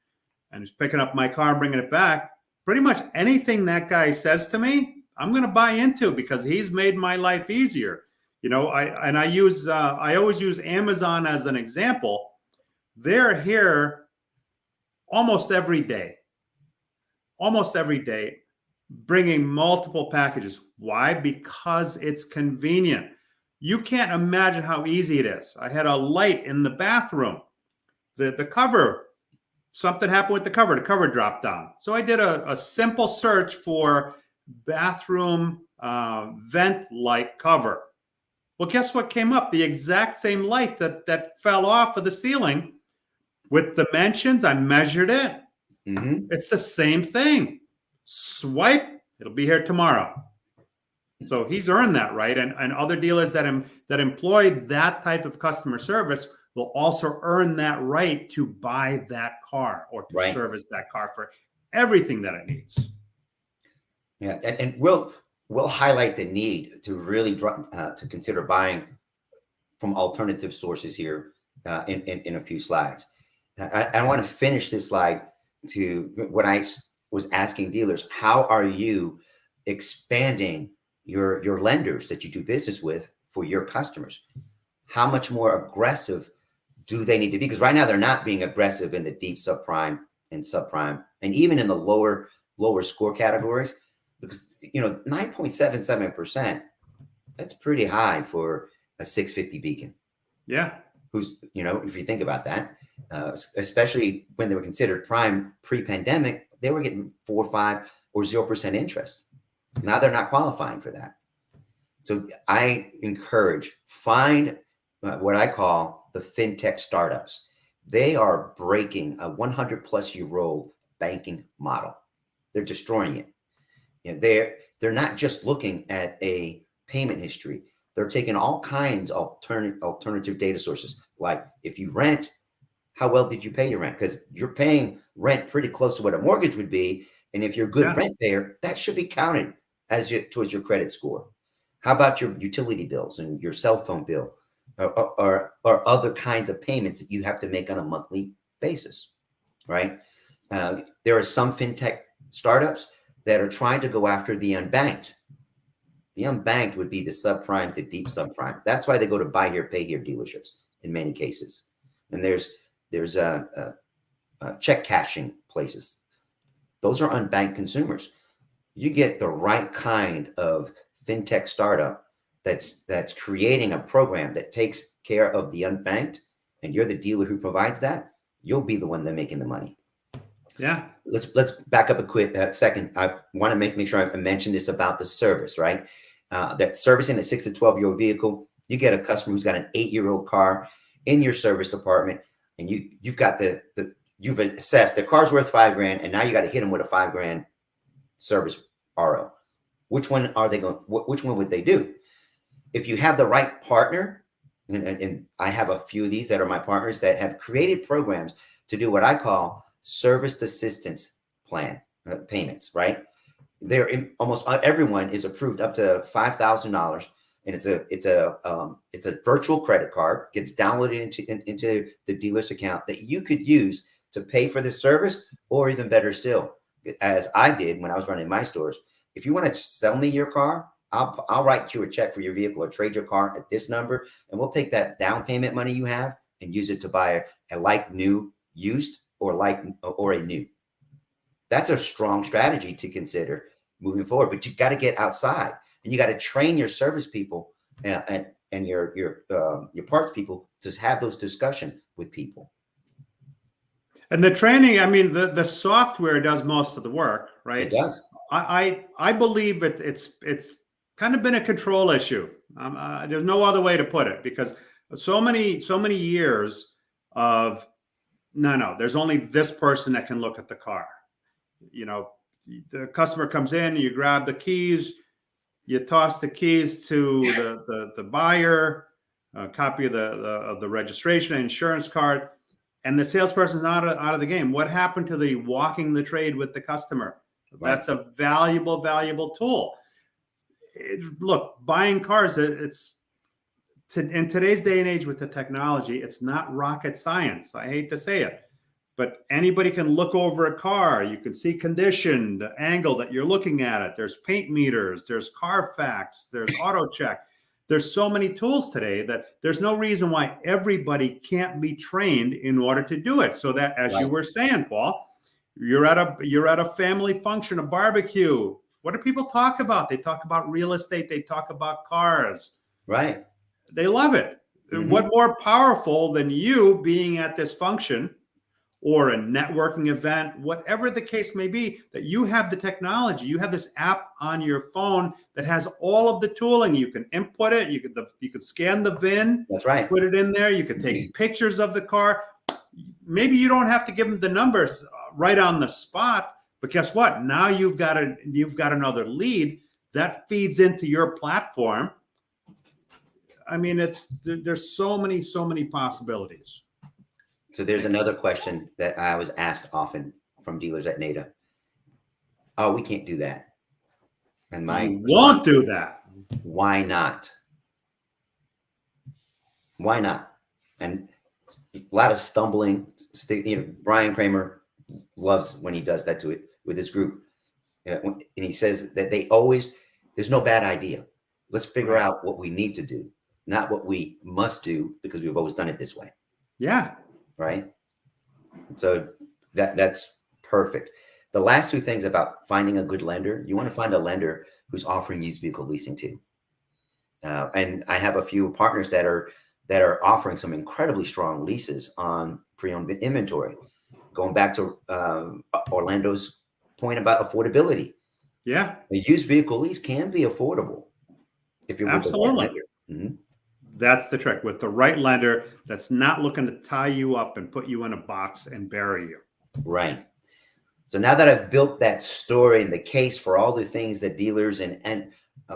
and he's picking up my car and bringing it back, pretty much anything that guy says to me, I'm going to buy into because he's made my life easier. You know, I always use Amazon as an example. They're here almost every day, bringing multiple packages. Why? Because it's convenient. You can't imagine how easy it is. I had a light in the bathroom. The cover, something happened with the cover dropped down. So I did a simple search for bathroom vent light cover. Well, guess what came up? The exact same light that fell off of the ceiling with dimensions. I measured it. Mm-hmm. It's the same thing. Swipe, it'll be here tomorrow. So he's earned that right. And other dealers that employ that type of customer service will also earn that right to buy that car or to service that car for everything that it needs. Yeah, and we'll highlight the need to really to consider buying from alternative sources here in a few slides. I want to finish this slide to what I was asking dealers: how are you expanding your lenders that you do business with for your customers? How much more aggressive do they need to be? Because right now they're not being aggressive in the deep subprime and subprime, and even in the lower score categories. Because 9.77%, that's pretty high for a 650 Beacon. Yeah. Who's, if you think about that, especially when they were considered prime pre-pandemic, they were getting 4, 5, or 0% interest. Now they're not qualifying for that. So I encourage, find what I call the fintech startups. They are breaking a 100-plus-year-old banking model. They're destroying it. They're not just looking at a payment history. They're taking all kinds of alternative data sources, like if you rent, how well did you pay your rent? Because you're paying rent pretty close to what a mortgage would be. And if you're a good rent payer, that should be counted towards your credit score. How about your utility bills and your cell phone bill or other kinds of payments that you have to make on a monthly basis, right? There are some fintech startups that are trying to go after the unbanked. The unbanked would be the subprime to deep subprime. That's why they go to buy here, pay here dealerships in many cases. And there's check cashing places. Those are unbanked consumers. You get the right kind of fintech startup that's creating a program that takes care of the unbanked, and you're the dealer who provides that, you'll be the one that's making the money. Yeah. Let's back up a quick second. I want to make sure I mention this about the service, right? That servicing a 6 to 12-year-old vehicle, you get a customer who's got an 8-year-old car in your service department, and you've got you've assessed the car's worth $5,000, and now you got to hit them with a $5,000 service RO. Which one are they going? Which one would they do? If you have the right partner, and I have a few of these that are my partners that have created programs to do what I call service assistance plan payments, right? Almost everyone is approved up to $5,000, and it's a virtual credit card, gets downloaded into the dealer's account that you could use to pay for the service, or even better still, as I did when I was running my stores. If you want to sell me your car, I'll write you a check for your vehicle or trade your car at this number, and we'll take that down payment money you have and use it to buy a like new used or a new. That's a strong strategy to consider moving forward. But you got to get outside, and you got to train your service people and your parts people to have those discussions with people. And the training, I mean, the software does most of the work, right? It does. I believe it's kind of been a control issue. There's no other way to put it, because so many years of no, there's only this person that can look at the car. The customer comes in, you grab the keys, you toss the keys to the buyer, a copy of the registration and insurance card, and the salesperson's not out of the game. What happened to the walking the trade with the customer? Right. That's a valuable tool. Look, buying cars, in today's day and age with the technology, it's not rocket science. I hate to say it, but anybody can look over a car. You can see condition, the angle that you're looking at it. There's paint meters, there's Carfax, there's auto check. There's so many tools today that there's no reason why everybody can't be trained in order to do it. So that, as you were saying, Paul, you're at a family function, a barbecue. What do people talk about? They talk about real estate. They talk about cars. Right. They love it. Mm-hmm. What more powerful than you being at this function or a networking event, whatever the case may be, that you have the technology, you have this app on your phone that has all of the tooling. You can input it. You could scan the VIN. That's right. Put it in there. You could take pictures of the car. Maybe you don't have to give them the numbers right on the spot, but guess what? Now you've got another lead that feeds into your platform. I mean, there's so many possibilities. So there's another question that I was asked often from dealers at NADA. Oh, we can't do that. And my You won't do that. why not? Why not? And a lot of stumbling. Brian Kramer loves when he does that to it with his group. And he says that there's no bad idea. Let's figure Right. out what we need to do, not what we must do because we've always done it this way. Yeah. Right. So that's perfect. The last two things about finding a good lender, you want to find a lender who's offering used vehicle leasing too. And I have a few partners that are offering some incredibly strong leases on pre-owned inventory. Going back to Orlando's point about affordability, Yeah. a used vehicle lease can be affordable if you're with the right Absolutely. lender. Mhm. That's the trick, with the right lender that's not looking to tie you up and put you in a box and bury you. Right. So now that I've built that story and the case for all the things that dealers and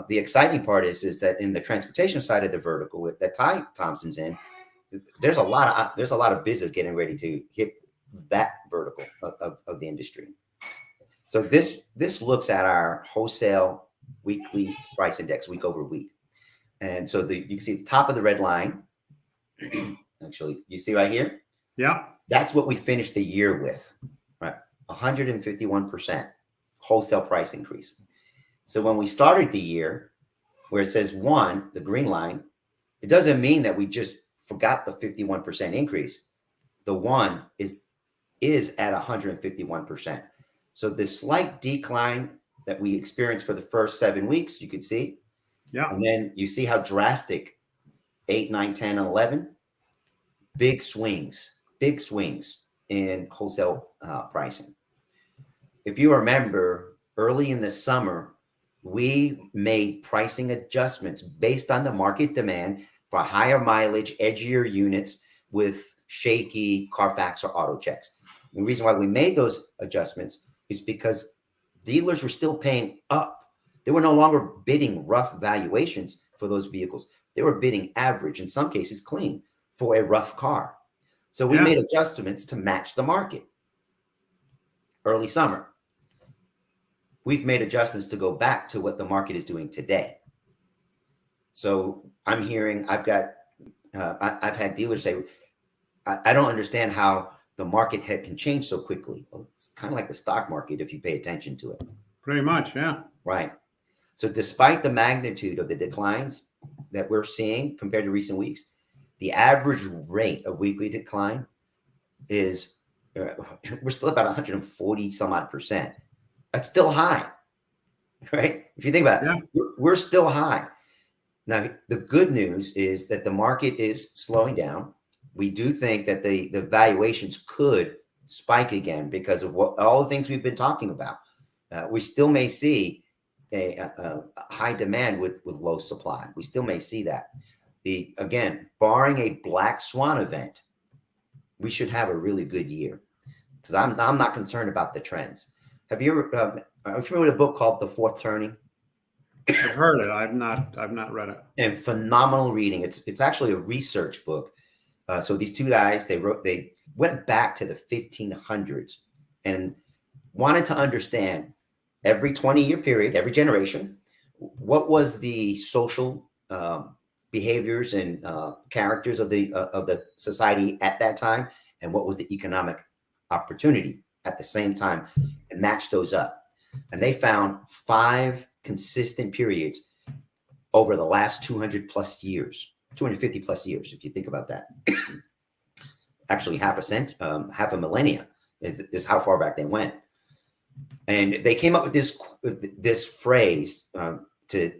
the exciting part is that in the transportation side of the vertical that Ty Thompson's in, there's a lot of business getting ready to hit that vertical of the industry. So this looks at our wholesale weekly price index week over week. And so you can see the top of the red line. Actually, you see right here? Yeah. That's what we finished the year with, right? 151% wholesale price increase. So when we started the year, where it says 1, the green line, it doesn't mean that we just forgot the 51% increase. The 1 is at 151%. So this slight decline that we experienced for the first 7 weeks, you could see. Yeah. And then you see how drastic 8, 9, 10, and 11, big swings in wholesale pricing. If you remember, early in the summer, we made pricing adjustments based on the market demand for higher mileage, edgier units with shaky Carfax or auto checks. The reason why we made those adjustments is because dealers were still paying up. They were no longer bidding rough valuations for those vehicles. They were bidding average, in some cases clean, for a rough car. So we made adjustments to match the market. Early summer, we've made adjustments to go back to what the market is doing today. So I'm hearing, I've had dealers say, I don't understand how the market can change so quickly. Well, it's kind of like the stock market if you pay attention to it. Pretty much. Yeah. Right. So despite the magnitude of the declines that we're seeing compared to recent weeks, the average rate of weekly decline is, we're still about 140 some odd percent. That's still high, right? If you think about it, we're still high. Now, the good news is that the market is slowing down. We do think that the valuations could spike again because of all the things we've been talking about. We still may see a high demand with low supply. We still may see that. Again, barring a black swan event, we should have a really good year because I'm not concerned about the trends. Have you ever? Are you familiar with a book called The Fourth Turning? I've heard it. I've not read it. And phenomenal reading. It's actually a research book. So these two guys, they went back to the 1500s and wanted to understand every 20-year period, every generation, what was the social behaviors and characters of the society at that time, and what was the economic opportunity at the same time, and match those up. And they found 5 consistent periods over the last 200 plus years, 250 plus years, if you think about that. Actually, half a millennia is how far back they went. And they came up with this phrase to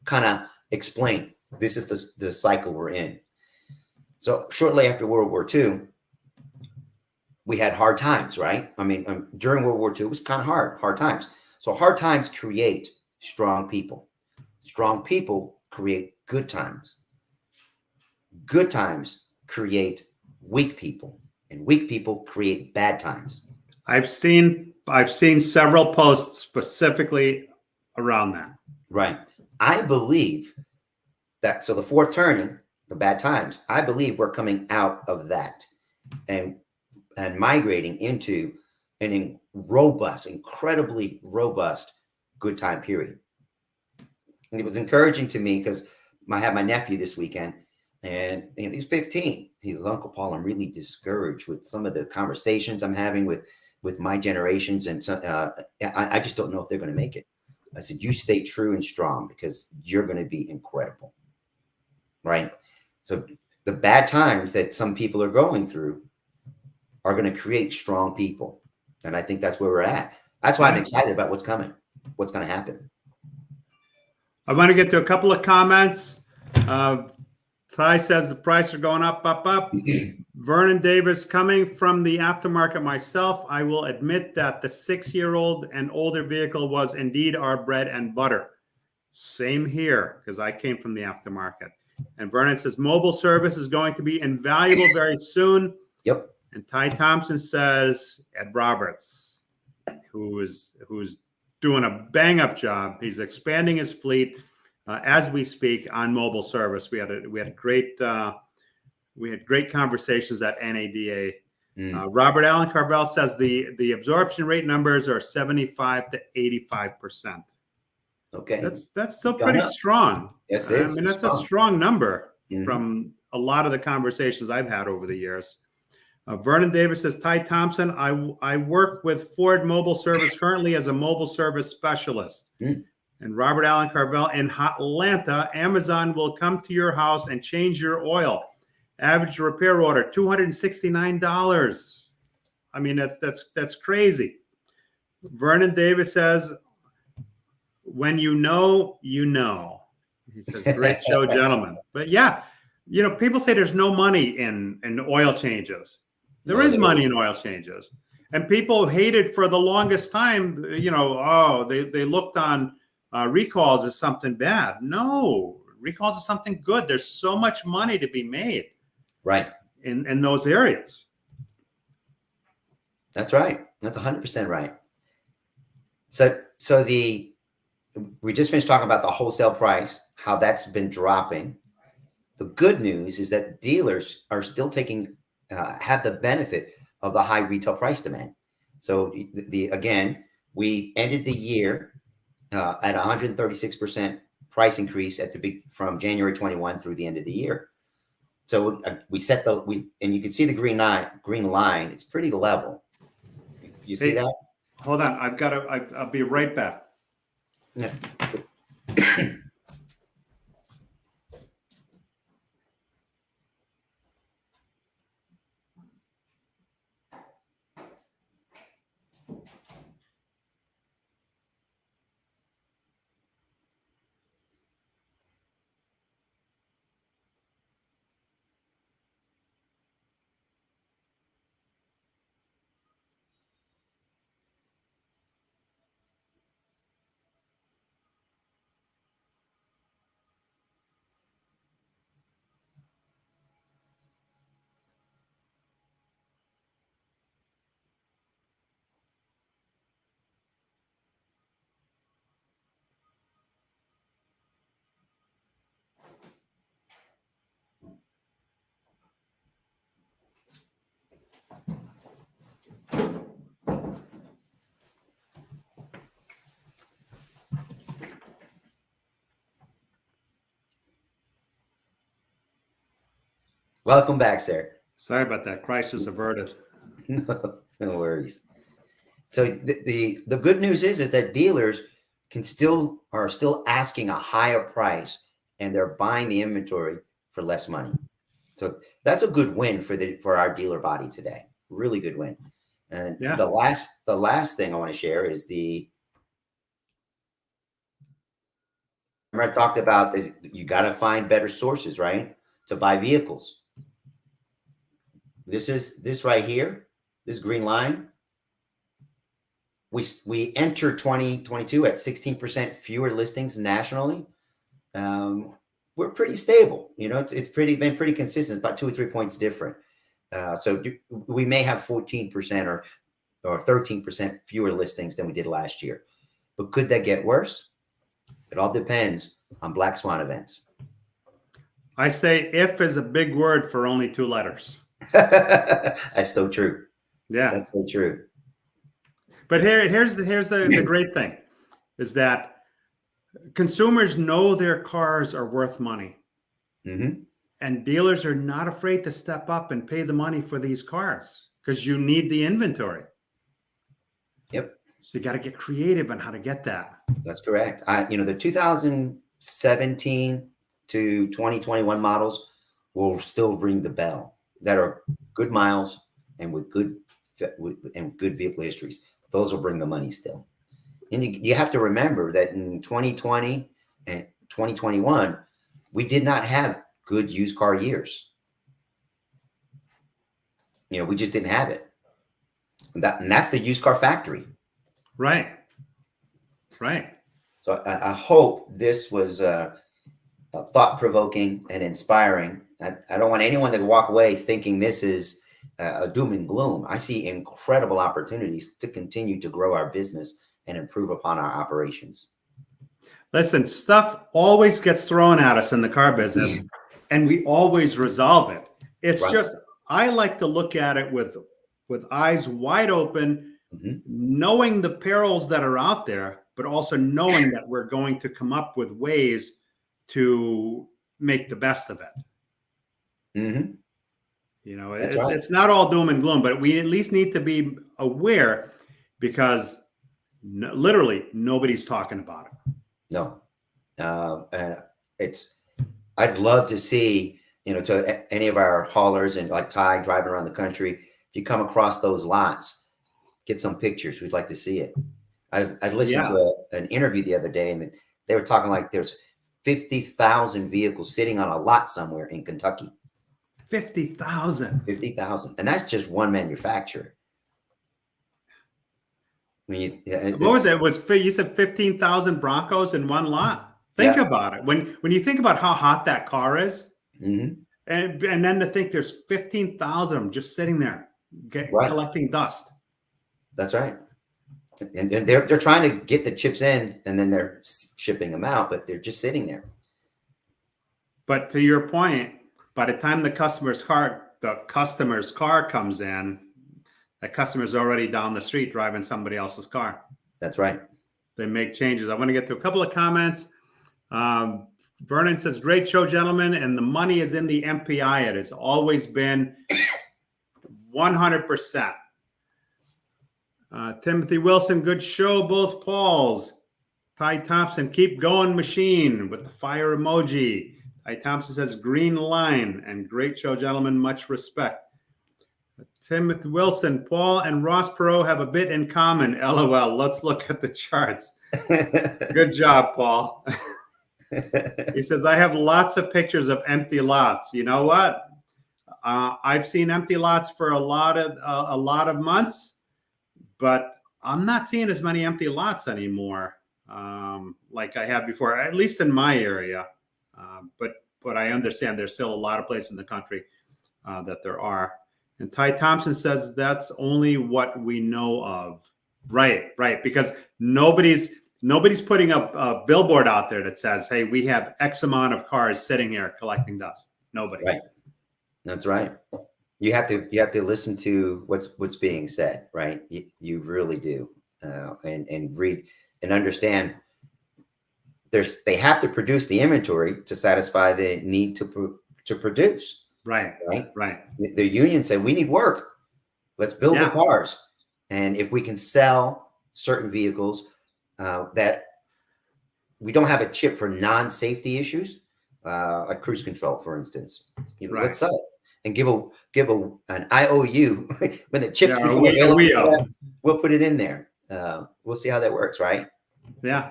kind of explain this is the cycle we're in. So shortly after World War II, we had hard times, right? I mean, during World War II, it was kind of hard times. So hard times create strong people. Strong people create good times. Good times create weak people, and weak people create bad times. I've seen several posts specifically around that. Right. I believe that. So the fourth turning, the bad times, I believe we're coming out of that and migrating into incredibly robust good time period. And it was encouraging to me because I had my nephew this weekend, and he's 15. He's Uncle Paul, I'm really discouraged with some of the conversations I'm having with my generations, and so, I just don't know if they're going to make it. I said, you stay true and strong because you're going to be incredible, right? So the bad times that some people are going through are going to create strong people, and I think that's where we're at. That's why I'm excited about what's coming, what's going to happen. I want to get to a couple of comments. Ty says the prices are going up, up, up. Vernon Davis, coming from the aftermarket myself, I will admit that the 6-year-old and older vehicle was indeed our bread and butter. Same here, because I came from the aftermarket. And Vernon says mobile service is going to be invaluable very soon. Yep. And Ty Thompson says Ed Roberts, who's doing a bang-up job. He's expanding his fleet as we speak on mobile service. We had great conversations at NADA. Robert Allen Carvel says the absorption rate numbers are 75 to 85%. Okay, that's still pretty strong. Yes, I mean, that's a strong number from a lot of the conversations I've had over the years. Vernon Davis says, Ty Thompson, I work with Ford Mobile Service currently as a mobile service specialist. And Robert Allen Carvel, in Atlanta, Amazon will come to your house and change your oil. Average repair order, $269. I mean, that's crazy. Vernon Davis says, when you know, you know. He says, great show, gentlemen. But yeah, people say there's no money in oil changes. There is money in oil changes. And people hated for the longest time, they looked on recalls as something bad. No, recalls is something good. There's so much money to be made. Right. In those areas. That's right. That's 100% right. So we just finished talking about the wholesale price, how that's been dropping. The good news is that dealers are still have the benefit of the high retail price demand. So again, we ended the year at 136% price increase from January 21 through the end of the year. So we set and you can see the green line. It's pretty level. You see that? Hold on, I'll be right back. Yeah. Welcome back, sir. Sorry about that. Crisis averted. No worries. So the good news is that dealers are still asking a higher price, and they're buying the inventory for less money. So that's a good win for our dealer body today. Really good win. And the last thing I want to share is remember I talked about that you got to find better sources, right, to buy vehicles. This right here, this green line. We entered 2022 at 16% fewer listings nationally. We're pretty stable. It's been pretty consistent, about 2 or 3 points different. So we may have 14% or 13% fewer listings than we did last year. But could that get worse? It all depends on black swan events. I say if is a big word for only 2 letters. That's so true. Yeah. That's so true. But here's the great thing is that consumers know their cars are worth money. Mm-hmm. And dealers are not afraid to step up and pay the money for these cars because you need the inventory. Yep. So you got to get creative on how to get that. That's correct. The 2017 to 2021 models will still ring the bell that are good miles and with good vehicle histories. Those will bring the money still. And you have to remember that in 2020 and 2021, we did not have good used car years. We just didn't have it. And that's the used car factory. Right. Right. So I hope this was thought-provoking and inspiring. I don't want anyone to walk away thinking this is a doom and gloom. I see incredible opportunities to continue to grow our business and improve upon our operations. Listen, stuff always gets thrown at us in the car business, and we always resolve it. It's Right. just, I like to look at it with eyes wide open, Mm-hmm. knowing the perils that are out there, but also knowing that we're going to come up with ways to make the best of it. Mm-hmm. It's not all doom and gloom, but we at least need to be aware because literally nobody's talking about it. No, I'd love to see, to any of our haulers and like Ty driving around the country, if you come across those lots, get some pictures. We'd like to see it. I'd listened to an interview the other day, and they were talking like there's 50,000 vehicles sitting on a lot somewhere in Kentucky. 50,000. 50,000. And that's just one manufacturer. What was it? You said 15,000 Broncos in one lot? Think about it. When you think about how hot that car is, mm-hmm. and then to think there's 15,000 of them just sitting there collecting dust. That's right. And they're trying to get the chips in, and then they're shipping them out, but they're just sitting there. But to your point, by the time the customer's car comes in, that customer's already down the street driving somebody else's car. That's right. They make changes. I want to get to a couple of comments. Vernon says, great show, gentlemen. And the money is in the MPI. It has always been 100%. Timothy Wilson, good show, both Pauls. Ty Thompson, keep going, machine, with the fire emoji. Ty Thompson says, green line, and great show, gentlemen, much respect. Timothy Wilson, Paul and Ross Perot have a bit in common. LOL, let's look at the charts. Good job, Paul. He says, I have lots of pictures of empty lots. You know what? I've seen empty lots for a lot of months, but I'm not seeing as many empty lots anymore like I have before, at least in my area. But I understand there's still a lot of places in the country that there are. And Ty Thompson says that's only what we know of. Right. Because nobody's putting up a billboard out there that says, hey, we have X amount of cars sitting here collecting dust. Nobody. Right. That's right. You have to listen to what's being said, right? You really do, and read and understand. They have to produce the inventory to satisfy the need to produce. Right. The union said we need work. Let's build the cars, and if we can sell certain vehicles that we don't have a chip for non-safety issues, like cruise control, for instance, let's sell it. And give an IOU when the chips become available. We'll put it in there. We'll see how that works, right? Yeah,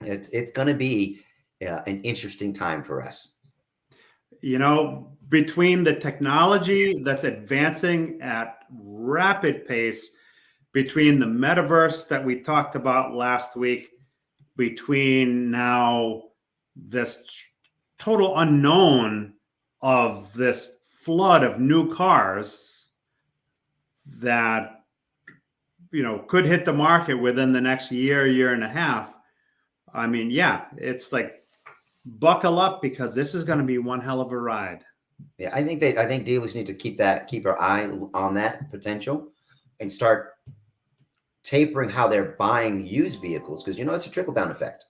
it's going to be an interesting time for us. Between the technology that's advancing at rapid pace, between the metaverse that we talked about last week, between now this total unknown of this flood of new cars that could hit the market within the next year and a half. I mean, it's like buckle up because this is going to be one hell of a ride. Yeah, I think dealers need to keep our eye on that potential and start tapering how they're buying used vehicles, because it's a trickle down effect.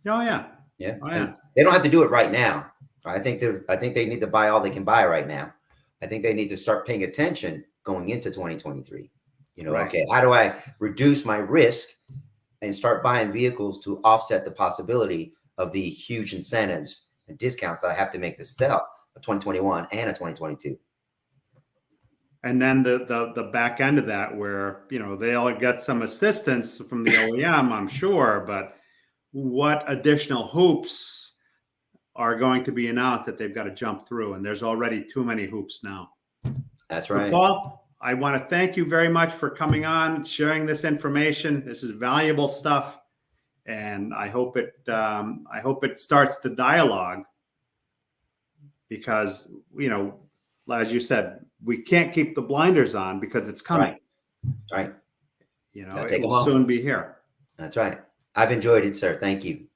Oh yeah. Yeah. Oh, yeah. And they don't have to do it right now. I think they need to buy all they can buy right now. I think they need to start paying attention going into 2023. Right. Okay, how do I reduce my risk and start buying vehicles to offset the possibility of the huge incentives and discounts that I have to make to sell a 2021 and a 2022. And then the back end of that, where they'll get some assistance from the OEM, I'm sure, but what additional hoops are going to be announced that they've got to jump through? And there's already too many hoops now. That's So, right. Paul, I want to thank you very much for coming on, sharing this information. This is valuable stuff, and I hope it starts the dialogue, because as you said, we can't keep the blinders on because it's coming. Right. It will soon be here. That's right. I've enjoyed it, sir. Thank you.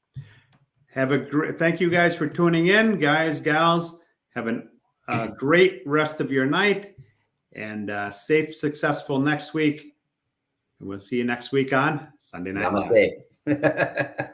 Thank you guys for tuning in, guys, gals. Have a great rest of your night, and safe, successful next week. And we'll see you next week on Sunday Night Live. Namaste.